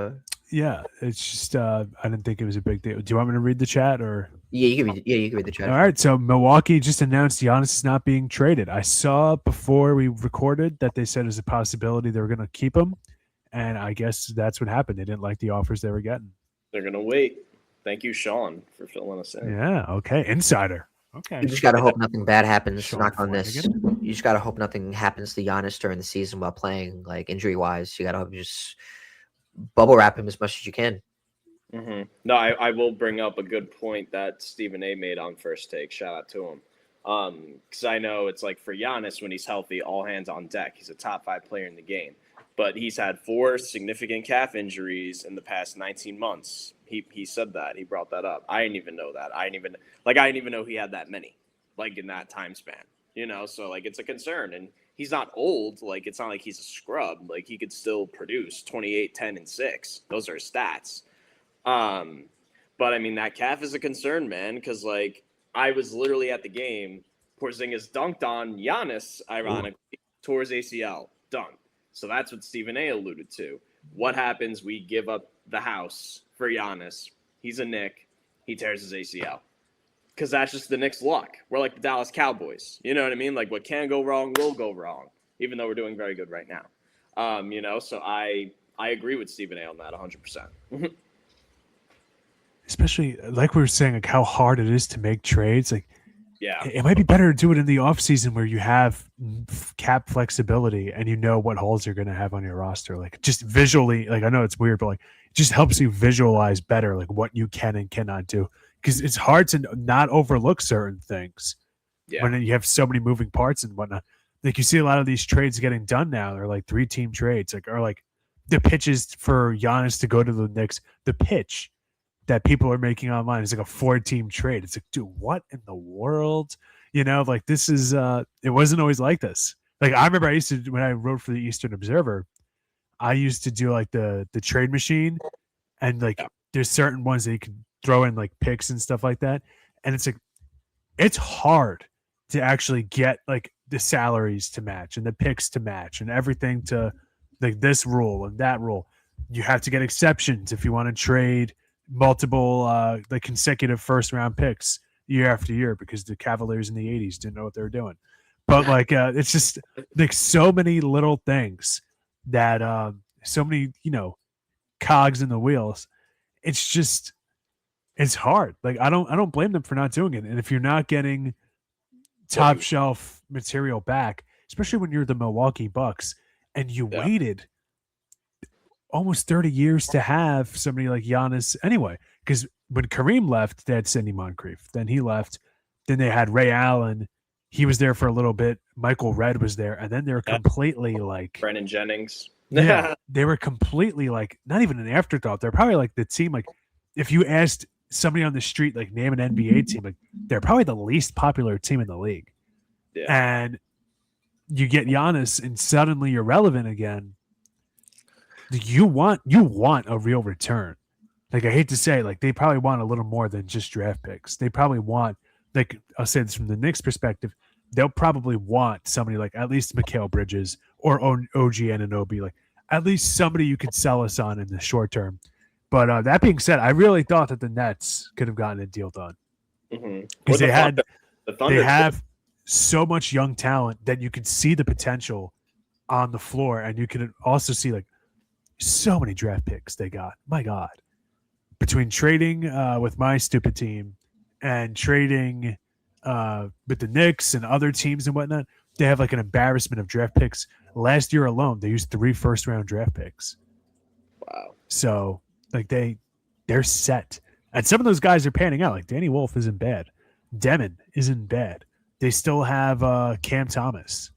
yeah. It's just I didn't think it was a big deal. Do you want me to read the chat or? Yeah, you can read the chat. All right. So Milwaukee just announced Giannis is not being traded. I saw before we recorded that they said there's a possibility they were going to keep him, and I guess that's what happened. They didn't like the offers they were getting. They're going to wait. Thank you, Sean, for filling us in. Yeah. Okay. Insider. Okay. You just gotta hope nothing bad happens. Knock on this. You just gotta hope nothing happens to Giannis during the season while playing, like injury wise. You gotta hope you just bubble wrap him as much as you can. No, I will bring up a good point that Stephen A made on First Take. Shout out to him. Because I know it's like for Giannis, when he's healthy, all hands on deck. He's a top 5 player in the game. But he's had 4 significant calf injuries in the past 19 months. He said that. He brought that up. I didn't even know that. I didn't even know he had that many, like, in that time span. So, like, it's a concern. And he's not old. Like, it's not like he's a scrub. Like, he could still produce 28, 10, and 6. Those are his stats. But, I mean, that calf is a concern, man, because, like, I was literally at the game. Porzingis dunked on Giannis, ironically, tore his ACL. Done. So that's what Stephen A alluded to. What happens? We give up the house for Giannis. He's a Knick. He tears his ACL. Because that's just the Knicks' luck. We're like the Dallas Cowboys. You know what I mean? Like, what can go wrong will go wrong, even though we're doing very good right now. So I agree with Stephen A on that 100%. Especially, like we were saying, like how hard it is to make trades. Like, yeah, it might be better to do it in the offseason where you have cap flexibility and you know what holes you're going to have on your roster. Like, just visually, like, I know it's weird, but like, it just helps you visualize better, like what you can and cannot do. Because it's hard to not overlook certain things. Yeah. when you have so many moving parts and whatnot. Like you see a lot of these trades getting done now. They're like 3-team trades, or like the pitches for Giannis to go to the Knicks. The pitch that people are making online is like a 4-team trade. It's like, dude, what in the world? Like this is it wasn't always like this. Like I remember I used to, when I wrote for the Eastern Observer, I used to do like the trade machine, and like there's certain ones that you can throw in like picks and stuff like that. And it's like it's hard to actually get like the salaries to match and the picks to match and everything to like this rule and that rule. You have to get exceptions if you want to trade multiple like consecutive first round picks year after year, because the Cavaliers in the 80s didn't know what they were doing. But like it's just like so many little things that so many cogs in the wheels. It's hard. Like I don't blame them for not doing it. And if you're not getting top shelf material back, especially when you're the Milwaukee Bucks and you waited almost 30 years to have somebody like Giannis anyway. Because when Kareem left, they had Sidney Moncrief. Then he left. Then they had Ray Allen. He was there for a little bit. Michael Redd was there. And then they're completely like Brennan Jennings. Yeah. They were completely like not even an afterthought. They're probably like the team, like if you asked somebody on the street, like name an NBA team, like they're probably the least popular team in the league. Yeah. And you get Giannis and suddenly you're relevant again. You want a real return. Like I hate to say, like they probably want a little more than just draft picks. They probably want, like I'll say this from the Knicks perspective, they'll probably want somebody like at least Mikal Bridges or OG Anunoby, like at least somebody you could sell us on in the short term. But that being said, I really thought that the Nets could have gotten a deal done because they have so much young talent that you could see the potential on the floor, and you can also see like so many draft picks they got. My God, between trading with my stupid team and trading with the Knicks and other teams and whatnot, they have like an embarrassment of draft picks. Last year alone, they used 3 first-round draft picks. Wow. So like they're set. And some of those guys are panning out. Like Danny Wolf isn't bad. Demon isn't bad. They still have Cam Thomas.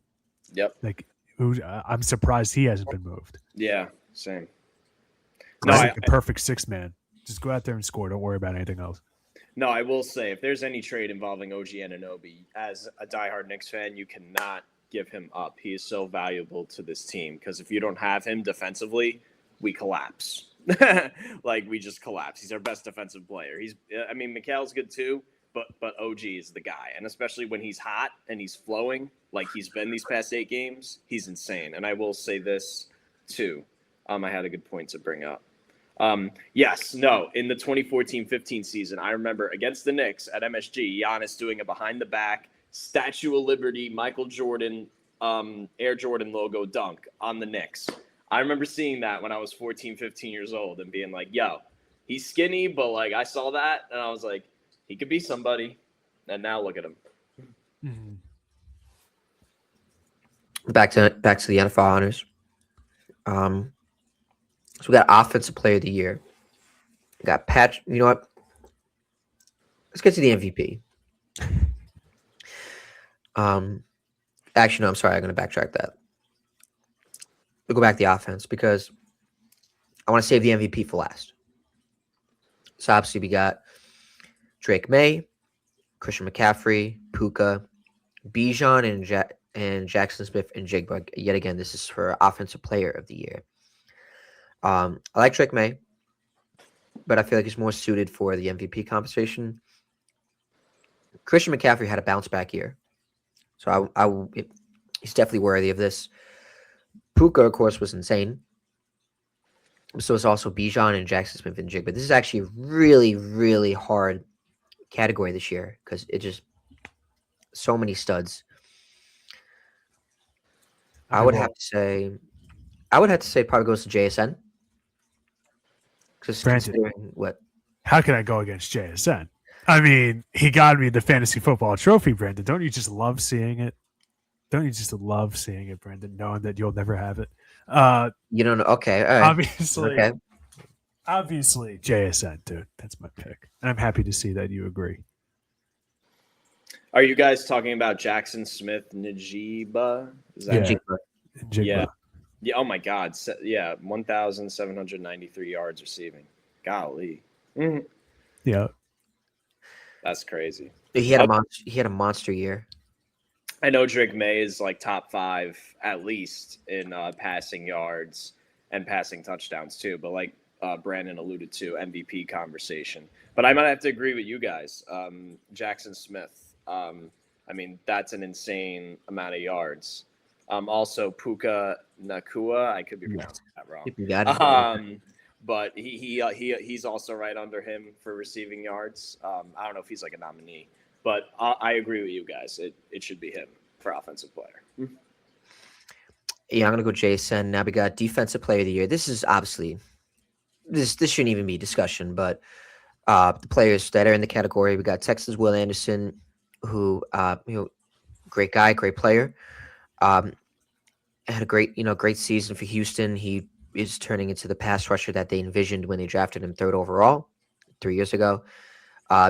Yep. Like I'm surprised he hasn't been moved. Yeah, same. No, like the perfect 6-man. Just go out there and score. Don't worry about anything else. No, I will say, if there's any trade involving OG Anunoby, as a diehard Knicks fan, you cannot give him up. He is so valuable to this team, because if you don't have him defensively, we collapse. Like, we just collapse. He's our best defensive player. Mikal's good too, but OG is the guy. And especially when he's hot and he's flowing, like he's been these past 8 games, he's insane. And I will say this too. I had a good point to bring up. In the 2014-15 season, I remember against the Knicks at MSG, Giannis doing a behind-the-back Statue of Liberty, Michael Jordan, Air Jordan logo dunk on the Knicks. I remember seeing that when I was 14, 15 years old and being like, yo, he's skinny, but like I saw that and I was like, he could be somebody. And now look at him. Mm-hmm. Back to the NFL honors. So we got Offensive Player of the Year. We got Patch. You know what? Let's get to the MVP. Actually, no, I'm sorry. I'm going to backtrack that. We'll go back to the offense because I want to save the MVP for last. So obviously we got Drake May, Christian McCaffrey, Puka, Bijan, and Jackson Smith and Jigba. Yet again, this is for Offensive Player of the Year. I like Drake May, but I feel like he's more suited for the MVP conversation. Christian McCaffrey had a bounce back year, so he's definitely worthy of this. Puka, of course, was insane. So it's also Bijan and Jackson Smith and Jigba. This is actually a really, really hard category this year because it just so many studs. I would have to say probably goes to JSN. Just considering what. How can I go against JSN? I mean, he got me the fantasy football trophy, Brandon. Don't you just love seeing it? Don't you just love seeing it, Brandon, knowing that you'll never have it? You don't know. Okay. All right. Obviously, JSN, dude. That's my pick. And I'm happy to see that you agree. Are you guys talking about Jackson Smith Najiba? Is that Yeah. Jigba. Jigba. Yeah. Yeah. Oh my God. Yeah. 1,793 yards receiving. Golly. Mhm. Yeah. That's crazy. He had a monster. He had a monster year. I know Drake May is like top 5 at least in passing yards and passing touchdowns too. But like Brandon alluded to, MVP conversation. But I might have to agree with you guys. Jackson Smith. I mean, that's an insane amount of yards. Also, Puka Nakua. I could be pronouncing that wrong. You got it. But he's also right under him for receiving yards. I don't know if he's like a nominee. But I agree with you guys. It should be him for offensive player. Yeah, I'm gonna go Jason. Now we got defensive player of the year. This is obviously this shouldn't even be discussion, but the players that are in the category, we got Texas Will Anderson, who great guy, great player. Had a great season for Houston. He is turning into the pass rusher that they envisioned when they drafted him 3rd overall 3 years ago.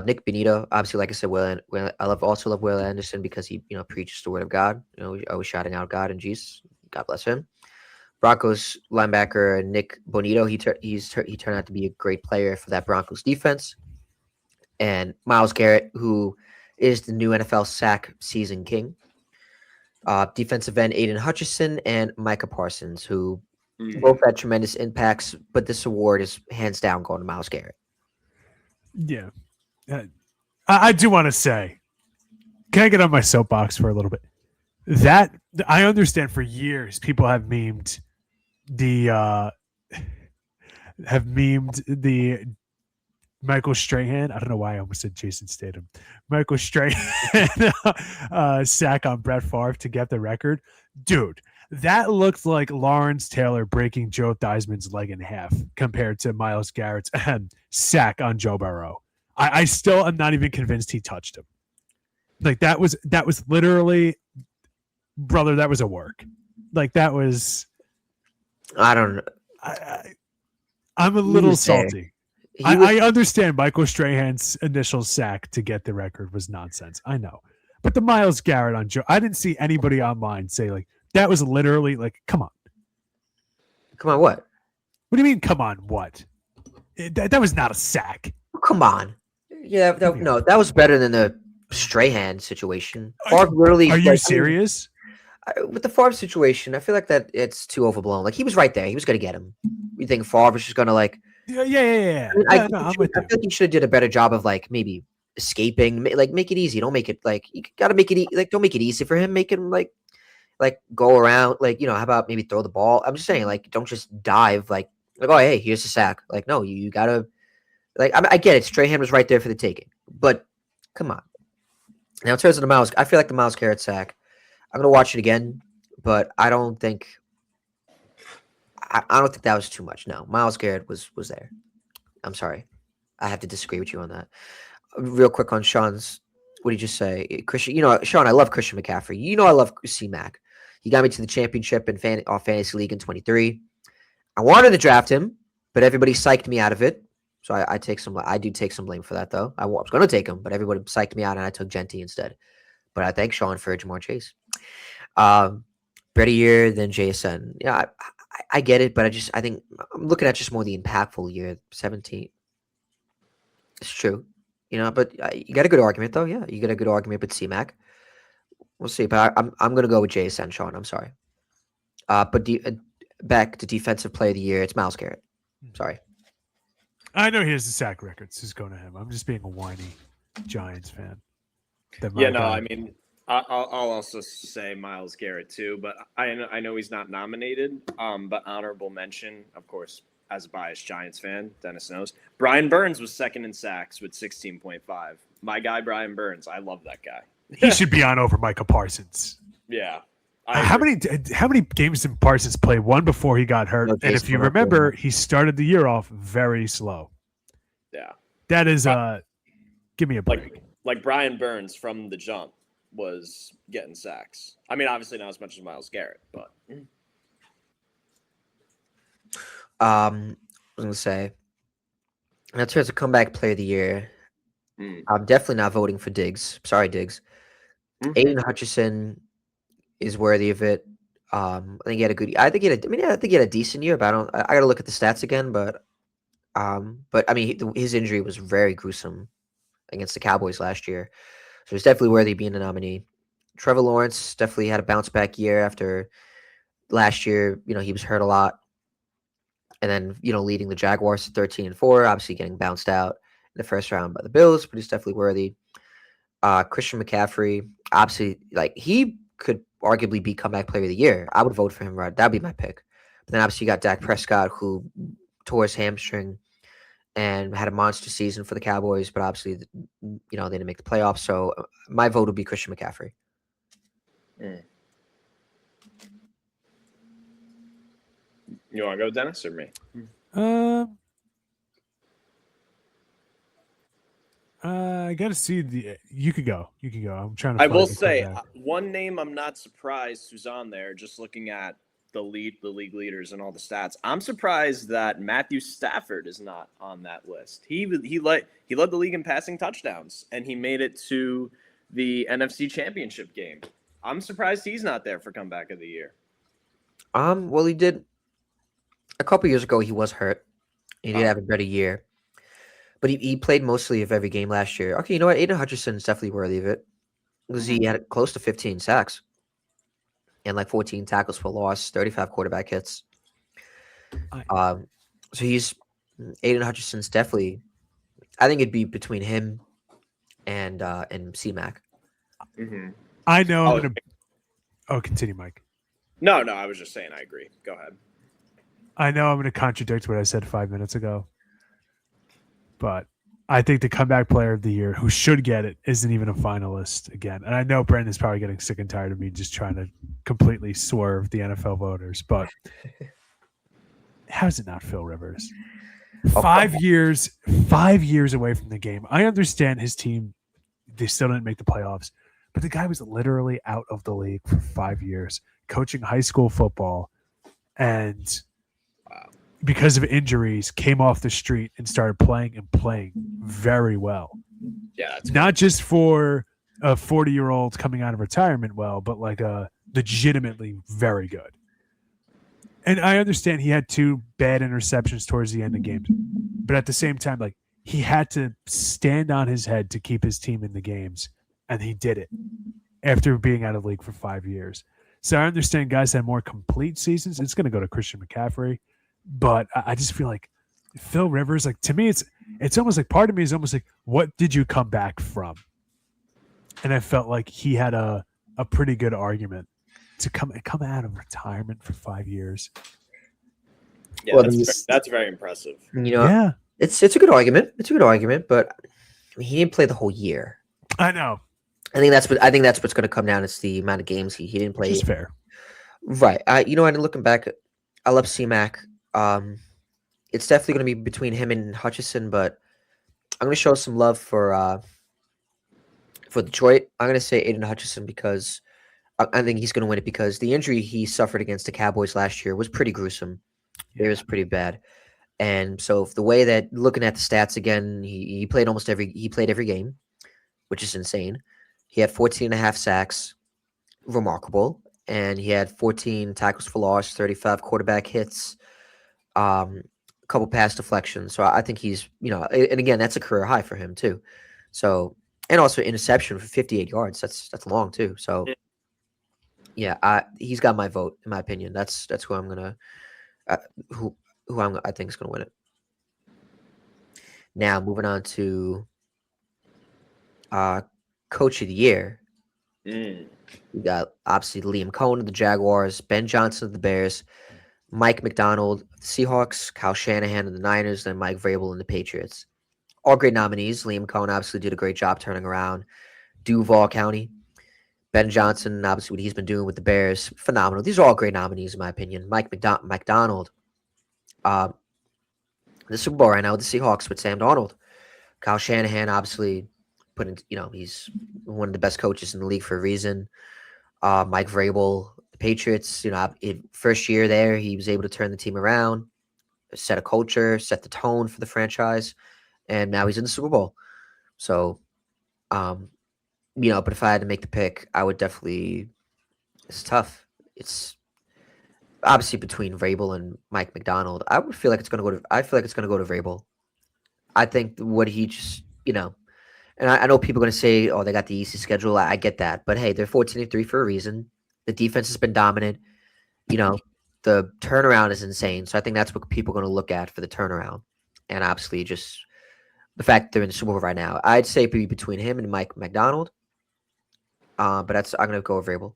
Nick Benito, obviously, like I said, I also love Will Anderson because he, preaches the word of God. Always shouting out God and Jesus. God bless him. Broncos linebacker Nick Bonito, he turned out to be a great player for that Broncos defense. And Myles Garrett, who is the new NFL sack season king. Defensive end Aiden Hutchinson and Micah Parsons, who both had tremendous impacts, but this award is hands down going to Myles Garrett. Yeah. I do want to say, can I get on my soapbox for a little bit? That I understand for years people have memed the Michael Strahan. I don't know why I almost said Jason Statham. Michael Strahan sack on Brett Favre to get the record. Dude, that looked like Lawrence Taylor breaking Joe Theismann's leg in half compared to Myles Garrett's sack on Joe Burrow. I still am not even convinced he touched him. Like that was literally, brother, that was a work. Like that was. I don't know. I'm a little salty. I understand Michael Strahan's initial sack to get the record was nonsense. I know. But the Myles Garrett on Joe, I didn't see anybody online say like that was literally like, come on. Come on, what? What do you mean, come on, what? That was not a sack. Come on. Yeah, that was better than the Strahan situation. Favre literally. Are you serious? With the Favre situation, I feel like that it's too overblown. Like he was right there. He was going to get him. You think Favre was just going to like. Yeah. I feel like you should have did a better job of like maybe escaping. Like make it easy. Don't make it like you got to make it like don't make it easy for him. Make him like go around. Like how about maybe throw the ball? I'm just saying like don't just dive like oh hey here's the sack. Like no you gotta like I get it. Strahan was right there for the taking, but come on. Now in terms of the Myles, I feel like the Myles Garrett sack. I'm gonna watch it again, but I don't think that was too much. No, Myles Garrett was there. I'm sorry, I have to disagree with you on that. Real quick on Sean's, what did you just say, Christian? Sean, I love Christian McCaffrey. I love C-Mac. He got me to the championship in fantasy league in 23. I wanted to draft him, but everybody psyched me out of it. So I do take some blame for that though. I was going to take him, but everybody psyched me out, and I took Genty instead. But I thank Sean for Jamar Chase. Better year than JSN. Yeah, I get it, but I think I'm looking at just more the impactful year, 17. It's true, but you got a good argument though. Yeah, you got a good argument with C-Mac. We'll see, but I'm gonna go with JSN, Sean. I'm sorry. But back to defensive player of the year, it's Myles Garrett. Sorry. I know he has the sack records. Who's going to him? I'm just being a whiny Giants fan. I mean, I'll also say Myles Garrett too, but I know he's not nominated. But honorable mention, of course, as a biased Giants fan, Dennis knows. Brian Burns was second in sacks with 16.5. My guy Brian Burns, I love that guy. He should be on over Micah Parsons. Yeah. How many games did Parsons play? One before he got hurt, and if you remember, he started the year off very slow. Yeah, that is give me a break. Like Brian Burns from the jump was getting sacks. I mean, obviously not as much as Myles Garrett, but I was gonna say, in terms of comeback player of the year, I'm definitely not voting for Diggs. Sorry, Diggs. Aiden Hutchinson is worthy of it. I think he had a good. I think he had. I think he had a decent year, but I don't. I got to look at the stats again. But I mean, his injury was very gruesome against the Cowboys last year, so he's definitely worthy of being a nominee. Trevor Lawrence definitely had a bounce back year after last year. He was hurt a lot, and then leading the Jaguars to 13-4, obviously getting bounced out in the first round by the Bills, but he's definitely worthy. Christian McCaffrey, obviously, like he could arguably be comeback player of the year. I would vote for him, right? That'd be my pick. But then obviously you got Dak Prescott, who tore his hamstring and had a monster season for the Cowboys, but obviously, they didn't make the playoffs. So my vote would be Christian McCaffrey. You want to go, Dennis, or me? I gotta see the. You could go. I'm trying to. I will say one name I'm not surprised who's on there. Just looking at the league leaders and all the stats, I'm surprised that Matthew Stafford is not on that list. He led the league in passing touchdowns, and he made it to the NFC Championship game. I'm surprised he's not there for comeback of the year. Well, he did a couple years ago. He was hurt. He did have a better year. But he played mostly of every game last year. Okay, you know what? Aiden Hutchinson is definitely worthy of it because he had close to 15 sacks and like 14 tackles for loss, 35 quarterback hits. So he's Aiden Hutchinson's definitely. I think it'd be between him and C-Mac. I know. I'm gonna. Oh, continue, Mike. No, I was just saying I agree. Go ahead. I know I'm going to contradict what I said 5 minutes ago. But I think the comeback player of the year who should get it isn't even a finalist again. And I know Brandon's probably getting sick and tired of me just trying to completely swerve the NFL voters. But how is it not Phil Rivers? 5 years away from the game. I understand his team, they still didn't make the playoffs. But the guy was literally out of the league for 5 years, coaching high school football. And because of injuries, came off the street and started playing very well. Yeah, that's not just for a 40-year-old coming out of retirement well, but like legitimately very good. And I understand he had 2 bad interceptions towards the end of games, but at the same time, like he had to stand on his head to keep his team in the games, and he did it after being out of the league for 5 years. So I understand guys had more complete seasons. It's going to go to Christian McCaffrey. But I just feel like Phil Rivers, like to me, it's almost like part of me is almost like, what did you come back from? And I felt like he had a pretty good argument to come out of retirement for 5 years. Yeah, well, that's very impressive. Yeah, it's a good argument. It's a good argument, but he didn't play the whole year. I know. I think that's what's going to come down. It's the amount of games he didn't play. Which is fair, right? And looking back, I love C-Mac. It's definitely going to be between him and Hutchinson, but I'm going to show some love for Detroit. I'm going to say Aiden Hutchinson because I think he's going to win it because the injury he suffered against the Cowboys last year was pretty gruesome. Yeah. It was pretty bad. And so the way that looking at the stats again, he played every game, which is insane. He had 14.5 sacks, remarkable. And he had 14 tackles for loss, 35 quarterback hits, a couple pass deflections. So I think he's, and again, that's a career high for him too. So, and also interception for 58 yards. That's long too. So yeah, he's got my vote in my opinion. That's who I'm going to, I think is going to win it. Now moving on to coach of the year. We got obviously Liam Cohen of the Jaguars, Ben Johnson of the Bears, Mike McDonald of the Seahawks, Kyle Shanahan of the Niners, and Mike Vrabel in the Patriots. All great nominees. Liam Cohen obviously did a great job turning around Duval County. Ben Johnson, obviously what he's been doing with the Bears, phenomenal. These are all great nominees in my opinion. Mike McDonald, the Super Bowl right now with the Seahawks with Sam Darnold. Kyle Shanahan obviously he's one of the best coaches in the league for a reason. Mike Vrabel, the Patriots, first year there, he was able to turn the team around, set a culture, set the tone for the franchise, and now he's in the Super Bowl. So, But if I had to make the pick, I would definitely. It's tough. It's obviously between Vrabel and Mike McDonald. I would feel like it's gonna go to. I feel like it's gonna go to Vrabel. I think what he just, and I know people are gonna say, "Oh, they got the easy schedule." I get that, but hey, they're 14-3 for a reason. The defense has been dominant. You know, the turnaround is insane. So I think that's what people are gonna look at for the turnaround, and obviously just the fact they're in the Super Bowl right now. I'd say it'd be between him and Mike McDonald. But I'm gonna go with Vrabel.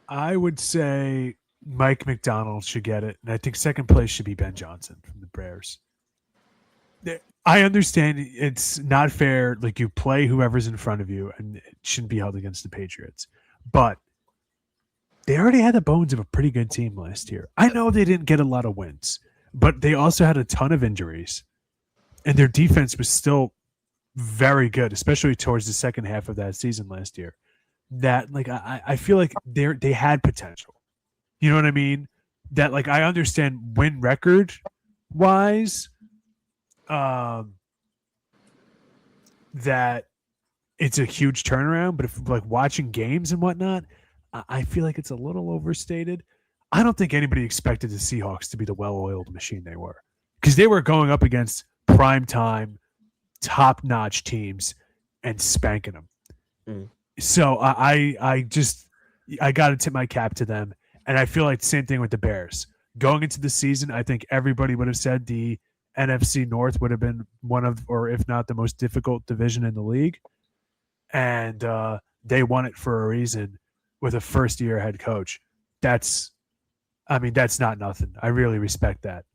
I would say Mike McDonald should get it, and I think second place should be Ben Johnson from the Bears. I understand it's not fair. Like, you play whoever's in front of you, and it shouldn't be held against the Patriots. But they already had the bones of a pretty good team last year. I know they didn't get a lot of wins, but they also had a ton of injuries, and their defense was still very good, especially towards the second half of that season last year. That, like, I feel like they had potential. You know what I mean? That, like, I understand win record wise, that it's a huge turnaround, but if, like, watching games and whatnot, I feel like it's a little overstated. I don't think anybody expected the Seahawks to be the well-oiled machine they were, because they were going up against prime-time, top-notch teams and spanking them. Mm. So I got to tip my cap to them, and I feel like the same thing with the Bears. Going into the season, I think everybody would have said the NFC North would have been one of, or if not the most difficult division in the league, and they won it for a reason with a first-year head coach. That's not nothing. I really respect that.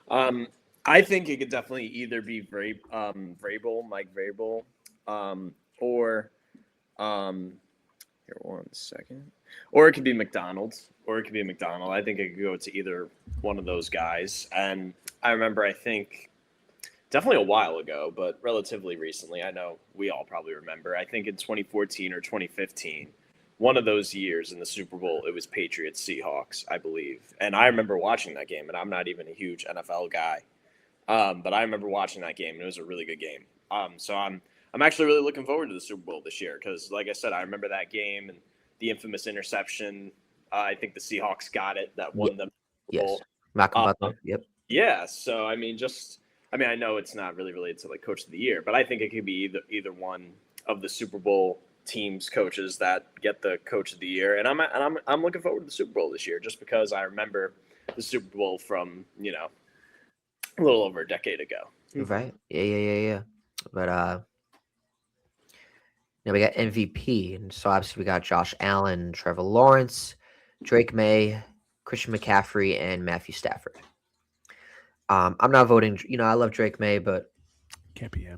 I think it could definitely either be Vrabel, Mike Vrabel, or here, one second, or it could be McDonald's, I think it could go to either one of those guys. And I remember, I think definitely a while ago, but relatively recently, I know we all probably remember, I think in 2014 or 2015, one of those years in the Super Bowl, it was Patriots Seahawks, I believe. And I remember watching that game, and I'm not even a huge NFL guy. But I remember watching that game, and it was a really good game. So I'm actually really looking forward to the Super Bowl this year because, like I said, I remember that game and the infamous interception. I think the Seahawks got it that won them the Super Bowl. Yes, Malcolm Butler. Yep. Yeah. So I know it's not really related to like Coach of the Year, but I think it could be either one of the Super Bowl teams coaches that get the Coach of the Year, and I'm looking forward to the Super Bowl this year just because I remember the Super Bowl from a little over a decade ago. Right. Yeah. But we got MVP, and so obviously we got Josh Allen, Trevor Lawrence, Drake May, Christian McCaffrey, and Matthew Stafford. I'm not voting. I love Drake May, but Can't be him.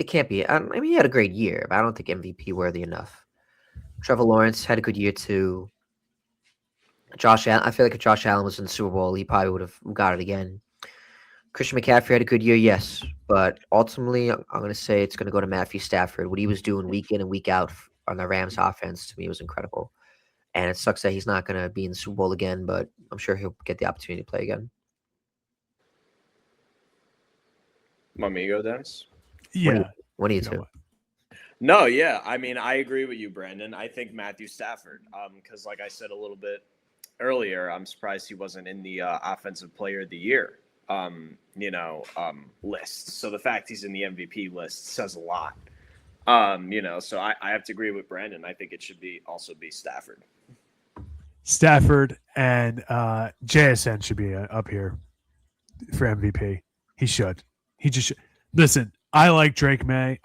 it can't be. I mean, he had a great year, but I don't think MVP worthy enough. Trevor Lawrence had a good year too. Josh Allen, I feel like if Josh Allen was in the Super Bowl, he probably would have got it again. Christian McCaffrey had a good year, yes, but ultimately, I'm going to say it's going to go to Matthew Stafford. What he was doing week in and week out on the Rams offense, to me, was incredible. And it sucks that he's not going to be in the Super Bowl again, but I'm sure he'll get the opportunity to play again. Want me to go, Dennis? Yeah. One of you two. No, yeah. I mean, I agree with you, Brandon. I think Matthew Stafford, because like I said a little bit earlier, I'm surprised he wasn't in the Offensive Player of the Year list. So the fact he's in the MVP list says a lot. So I have to agree with Brandon. I think it should also be Stafford. Stafford and JSN should be up here for MVP. He should. He just should. Listen, I like Drake May.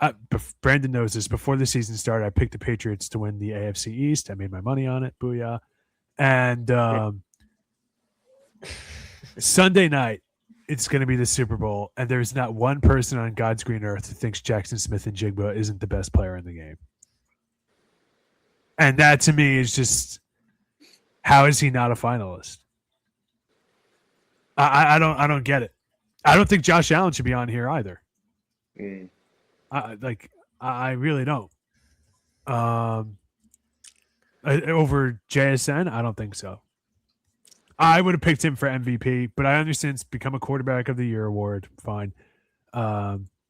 Brandon knows this. Before the season started, I picked the Patriots to win the AFC East. I made my money on it. Booyah. And Sunday night, it's going to be the Super Bowl, and there's not one person on God's green earth who thinks Jackson Smith-Njigba isn't the best player in the game. And that, to me, is just, how is he not a finalist? I don't get it. I don't think Josh Allen should be on here either. I really don't. Over JSN, I don't think so. I would have picked him for MVP, but I understand it's become a quarterback of the year award. Fine.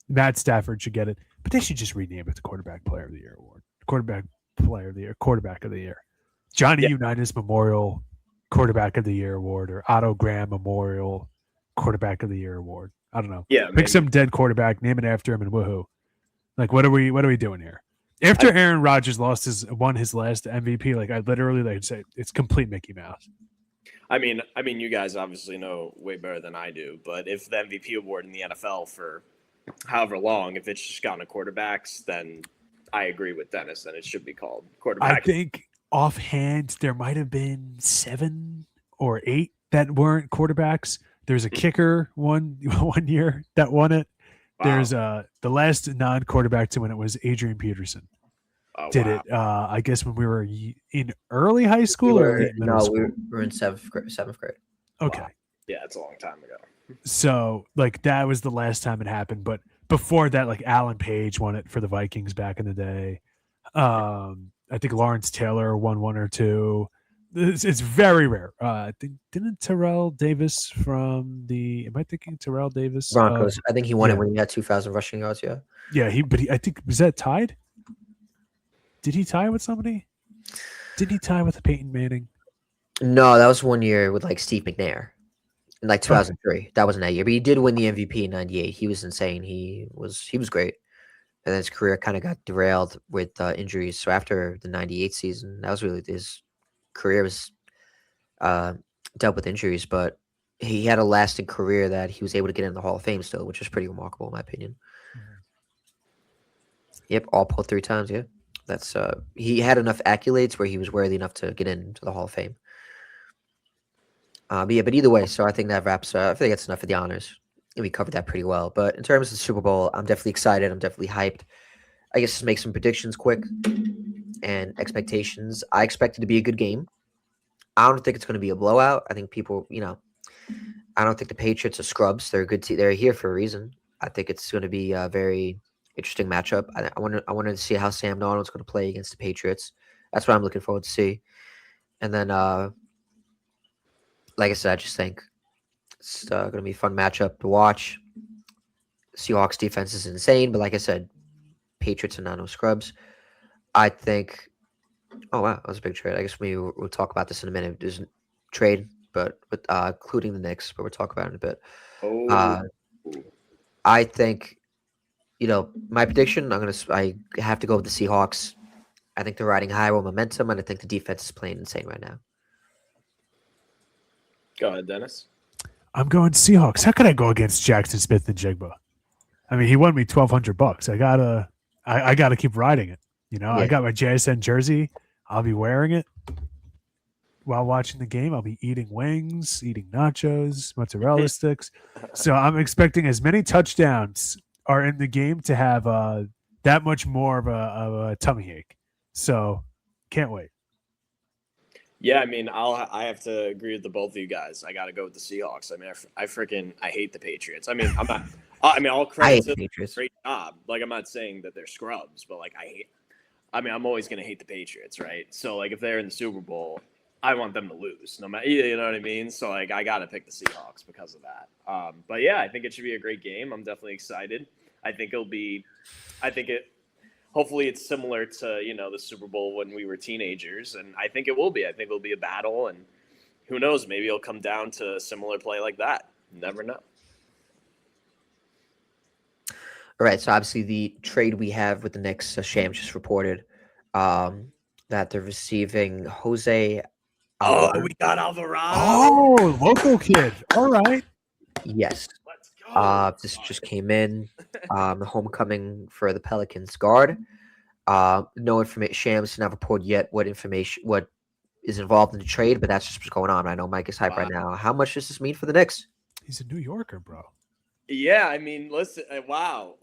Matt Stafford should get it, but they should just rename it the Quarterback Player of the Year award. Quarterback Player of the Year, Quarterback of the Year. Johnny Yeah. Unitas Memorial Quarterback of the Year award, or Otto Graham Memorial Quarterback of the Year award. I don't know. Yeah, Pick maybe. some dead quarterback, name it after him, and woohoo. Like, what are we doing here? After Aaron Rodgers won his last MVP, like I literally like say it's complete Mickey Mouse. I mean, you guys obviously know way better than I do, but if the MVP award in the NFL for however long, if it's just gone to quarterbacks, then I agree with Dennis. Then it should be called quarterback. I think offhand there might have been 7 or 8 that weren't quarterbacks. There's a kicker one year that won it. Wow. There's the last non-quarterback to win it was Adrian Peterson. Did wow. it? I guess when we were in early high school or late middle school? we were in seventh grade. Okay. Wow. Yeah, it's a long time ago. So like that was the last time it happened, but before that, like Alan Page won it for the Vikings back in the day. I think Lawrence Taylor won 1 or 2. It's very rare. Didn't Terrell Davis from the? Am I thinking Terrell Davis? Broncos. I think he won it when he had 2,000 rushing yards. Yeah. Yeah, I think was that tied? Did he tie with somebody? Did he tie with Peyton Manning? No, that was 1 year with like Steve McNair in like 2003. Okay. That wasn't that year, but he did win the MVP in '98. He was insane. He was great. And then his career kind of got derailed with injuries. So after the '98 season, that was really his career was dealt with injuries, but he had a lasting career that he was able to get in the Hall of Fame still, which is pretty remarkable in my opinion. Mm-hmm. Yep, all pulled 3 times. Yeah, that's he had enough accolades where he was worthy enough to get into the Hall of Fame. But either way, so I think that wraps. I think that's enough for the honors. We covered that pretty well. But in terms of the Super Bowl, I'm definitely excited. I'm definitely hyped. I guess just make some predictions quick and expectations. I expect it to be a good game. I don't think it's going to be a blowout. I think people, I don't think the Patriots are scrubs. They're a good team. They're here for a reason. I think it's going to be a very interesting matchup. I wanted to see how Sam Darnold's going to play against the Patriots. That's what I'm looking forward to see. And then, like I said, I just think it's going to be a fun matchup to watch. Seahawks defense is insane, but like I said, Patriots are not no scrubs. I think. Oh wow, that was a big trade. I guess we'll talk about this in a minute. There's a trade, but with including the Knicks, but we'll talk about it in a bit. I think, my prediction. I have to go with the Seahawks. I think they're riding high momentum, and I think the defense is playing insane right now. Go ahead, Dennis. I'm going Seahawks. How could I go against Jackson Smith and Jigba? I mean, he won me $1,200. I gotta keep riding it. Yeah. I got my JSN jersey. I'll be wearing it while watching the game. I'll be eating wings, eating nachos, mozzarella sticks. So I'm expecting as many touchdowns are in the game to have that much more of a tummy ache. So can't wait. Yeah, I mean, I have to agree with the both of you guys. I got to go with the Seahawks. I mean, I hate the Patriots. I mean, I'm not. I mean, all credit to the Patriots. Great job. Like, I'm not saying that they're scrubs, but like, I'm always gonna hate the Patriots, right? So like, if they're in the Super Bowl, I want them to lose, no matter. You know what I mean? So like, I gotta pick the Seahawks because of that. But yeah, I think it should be a great game. I'm definitely excited. Hopefully it's similar to, the Super Bowl when we were teenagers, and I think it will be. I think it'll be a battle, and who knows, maybe it'll come down to a similar play like that. You never know. All right, so obviously the trade we have with the Knicks, Sham just reported that they're receiving Jose. We got Alvarado. Oh, local kid. All right. Yes. Let's go. This just came in. The homecoming for the Pelicans guard. No information. Shams not reported yet what is involved in the trade, but that's just what's going on. I know Mike is hyped right now. How much does this mean for the Knicks? He's a New Yorker, bro. Yeah, I mean, listen. Wow.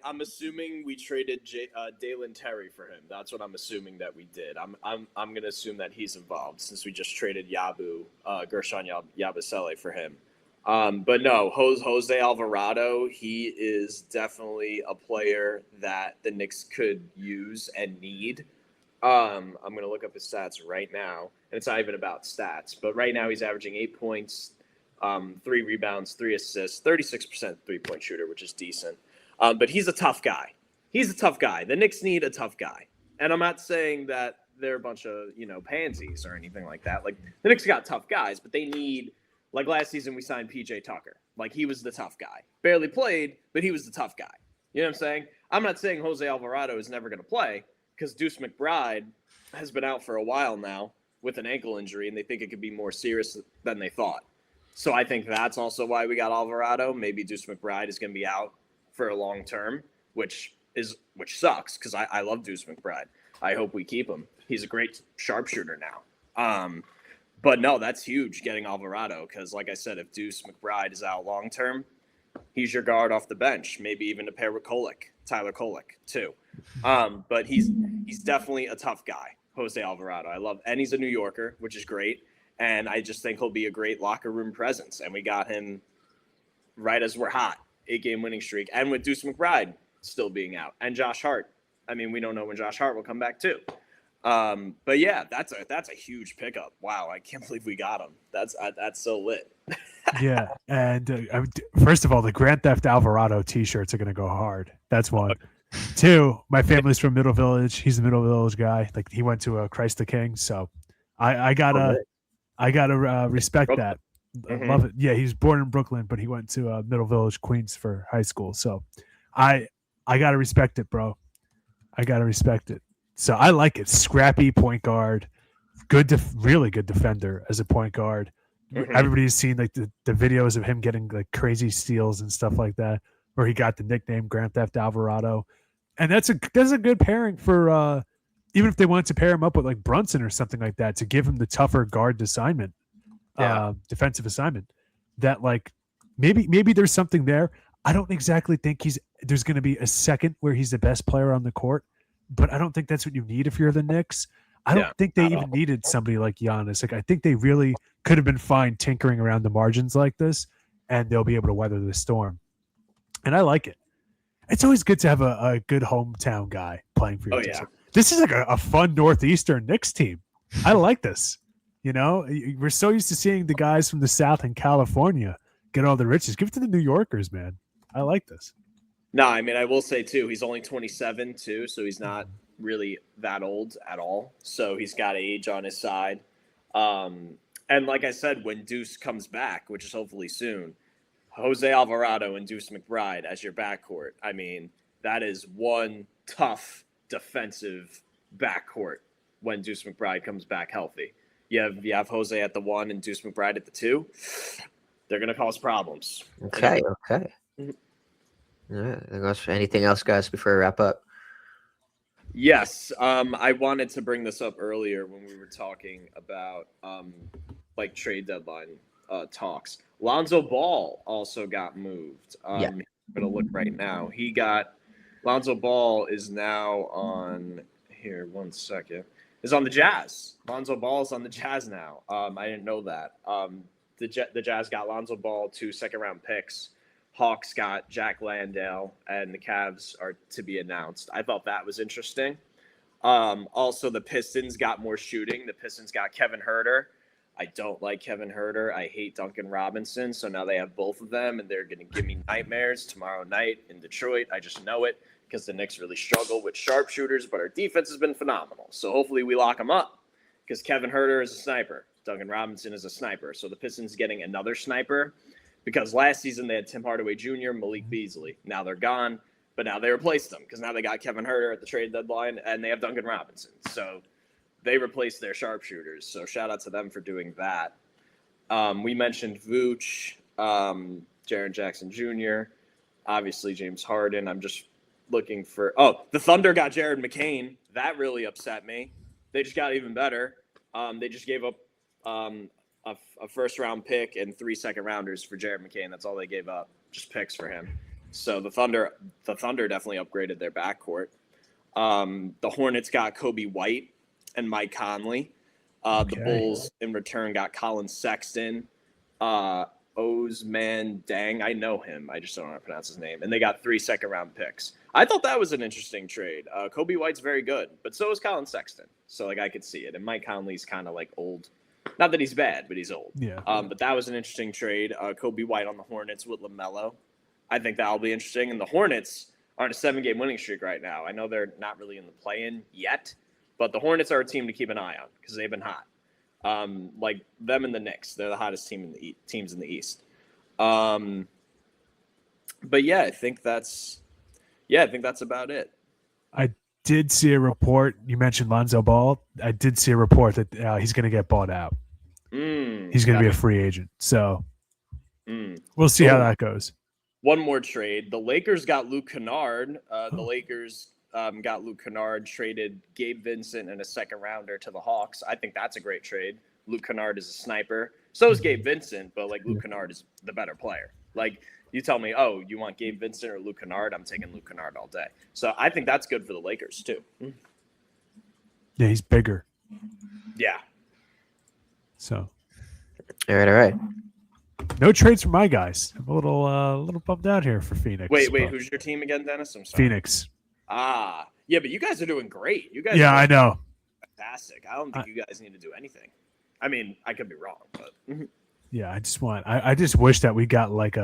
I'm assuming we traded Dalen Terry for him. That's what I'm assuming that we did. I'm gonna assume that he's involved since we just traded Gershon Yabusele for him. But no, Jose Alvarado, he is definitely a player that the Knicks could use and need. I'm gonna look up his stats right now, and it's not even about stats. But right now he's averaging 8 points. 3 rebounds, 3 assists, 36% 3-point shooter, which is decent. But he's a tough guy. He's a tough guy. The Knicks need a tough guy. And I'm not saying that they're a bunch of, pansies or anything like that. Like, the Knicks got tough guys, but they need, like last season we signed PJ Tucker. Like, he was the tough guy. Barely played, but he was the tough guy. You know what I'm saying? I'm not saying Jose Alvarado is never going to play, because Deuce McBride has been out for a while now with an ankle injury, and they think it could be more serious than they thought. So I think that's also why we got Alvarado. Maybe Deuce McBride is going to be out for a long term, which sucks, because I love Deuce McBride. I hope we keep him. He's a great sharpshooter now. But no, that's huge getting Alvarado, because like I said, if Deuce McBride is out long term, he's your guard off the bench, maybe even to pair with Tyler Kolek too. But he's definitely a tough guy, Jose Alvarado. And he's a New Yorker, which is great. And I just think he'll be a great locker room presence. And we got him right as we're hot, 8-game winning streak, and with Deuce McBride still being out, and Josh Hart. I mean, we don't know when Josh Hart will come back too. But yeah, that's a huge pickup. Wow, I can't believe we got him. That's so lit. Yeah, and first of all, the Grand Theft Alvarado T-shirts are going to go hard. That's one. Two, my family's from Middle Village. He's a Middle Village guy. Like, he went to Christ the King, so I gotta respect that. Mm-hmm. Love it. Yeah, he was born in Brooklyn, but he went to Middle Village, Queens for high school. So I gotta respect it, bro. I gotta respect it. So I like it. Scrappy point guard, really good defender as a point guard. Mm-hmm. Everybody's seen like the videos of him getting like crazy steals and stuff like that, where he got the nickname Grand Theft Alvarado. And that's a good pairing for even if they wanted to pair him up with like Brunson or something like that, to give him the tougher guard assignment, defensive assignment. That like maybe there's something there. I don't exactly think there's going to be a second where he's the best player on the court, but I don't think that's what you need if you're the Knicks. I don't think they even needed somebody like Giannis. Like, I think they really could have been fine tinkering around the margins like this, and they'll be able to weather the storm. And I like it. It's always good to have a good hometown guy playing for your team. This is like a fun Northeastern Knicks team. I like this. We're so used to seeing the guys from the South and California get all the riches. Give it to the New Yorkers, man. I like this. No, I mean, I will say too, he's only 27 too, so he's not really that old at all. So he's got age on his side. And like I said, when Deuce comes back, which is hopefully soon, Jose Alvarado and Deuce McBride as your backcourt. I mean, that is one tough defensive backcourt when Deuce McBride comes back healthy. You have Jose at the 1 and Deuce McBride at the 2. They're going to cause problems. Okay. All right. Anything else, guys, before we wrap up? Yes. I wanted to bring this up earlier when we were talking about like trade deadline talks. Lonzo Ball also got moved. I'm going to look right now. Lonzo Ball is now on here. 1 second. Is on the Jazz. Lonzo Ball is on the Jazz now. I didn't know that. The Jazz got Lonzo Ball, 2 second-round picks. Hawks got Jack Landale, and the Cavs are to be announced. I thought that was interesting. Also, the Pistons got more shooting. The Pistons got Kevin Huerter. I don't like Kevin Huerter. I hate Duncan Robinson. So now they have both of them, and they're going to give me nightmares tomorrow night in Detroit. I just know it, because the Knicks really struggle with sharpshooters, but our defense has been phenomenal. So hopefully we lock them up, because Kevin Huerter is a sniper. Duncan Robinson is a sniper. So the Pistons getting another sniper, because last season they had Tim Hardaway Jr., Malik Beasley. Now they're gone, but now they replaced them, because now they got Kevin Huerter at the trade deadline, and they have Duncan Robinson. So they replaced their sharpshooters. So shout out to them for doing that. We mentioned Vooch, Jaren Jackson Jr., obviously James Harden. I'm just looking for the Thunder got Jared McCain. That really upset me. They just got even better. They just gave up a first-round pick and 3 second-rounders for Jared McCain. That's all they gave up, just picks for him. So the Thunder definitely upgraded their backcourt. The Hornets got Kobe White and Mike Conley. The Bulls in return got Colin Sexton, Ousmane Dang. I know him. I just don't know how to pronounce his name. And they got 3 second-round picks. I thought that was an interesting trade. Kobe White's very good, but so is Colin Sexton. So, like, I could see it. And Mike Conley's kind of, like, old. Not that he's bad, but he's old. Yeah. But that was an interesting trade. Kobe White on the Hornets with LaMelo. I think that'll be interesting. And the Hornets are on a 7-game winning streak right now. I know they're not really in the play-in yet, but the Hornets are a team to keep an eye on because they've been hot. Like them and the Knicks, they're the hottest teams in the East. But yeah, I think that's about it. I did see a report. You mentioned Lonzo Ball. I did see a report that he's going to get bought out. He's going to be a free agent. So we'll see how that goes. One more trade. The Lakers got Luke Kennard. The Lakers got Luke Kennard, traded Gabe Vincent and a second rounder to the Hawks. I think that's a great trade. Luke Kennard is a sniper. So is Gabe Vincent, but like Luke Kennard is the better player. Like you tell me, oh, you want Gabe Vincent or Luke Kennard? I'm taking Luke Kennard all day. So I think that's good for the Lakers too. Yeah, he's bigger. Yeah. So. All right. No trades for my guys. I'm a little bummed out here for Phoenix. Wait, who's your team again, Dennis? I'm sorry. Phoenix. Yeah, but you guys are doing great. You guys. Yeah, I know. Fantastic. I don't think you guys need to do anything. I mean, I could be wrong, but. Yeah, I just wish that we got like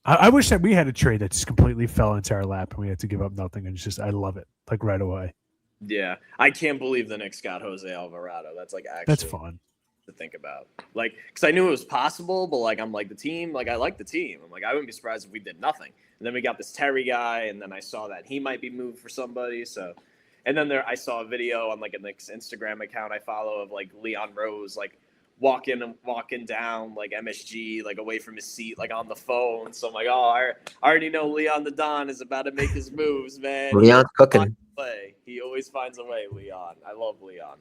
I wish that we had a trade that just completely fell into our lap and we had to give up nothing. And it's just, I love it. Like right away. Yeah. I can't believe the Knicks got Jose Alvarado. That's like actually. That's fun to think about. Like, because I knew it was possible, but like, I'm like the team, like I like the team. I'm like, I wouldn't be surprised if we did nothing. And then we got this Terry guy. And then I saw that he might be moved for somebody. So, and then I saw a video on like a Knicks Instagram account I follow of like Leon Rose, like, walking down like MSG, like away from his seat, like on the phone. So I'm like, oh, I already know Leon the Don is about to make his moves, man. Leon's cooking. He always finds a way, Leon. I love Leon.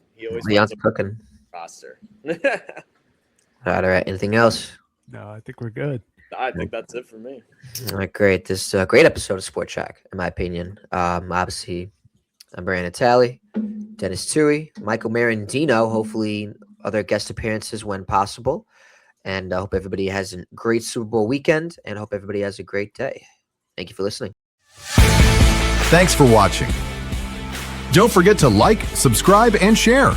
Leon's cooking. Roster. All right. Anything else? No, I think we're good. I think that's it for me. All right, great. This is a great episode of SportsShack, in my opinion. Obviously, I'm Brandon Talley, Denis Tui, Michael Marin, Dino. Hopefully, other guest appearances when possible. And I hope everybody has a great Super Bowl weekend and hope everybody has a great day. Thank you for listening. Thanks for watching. Don't forget to like, subscribe, and share.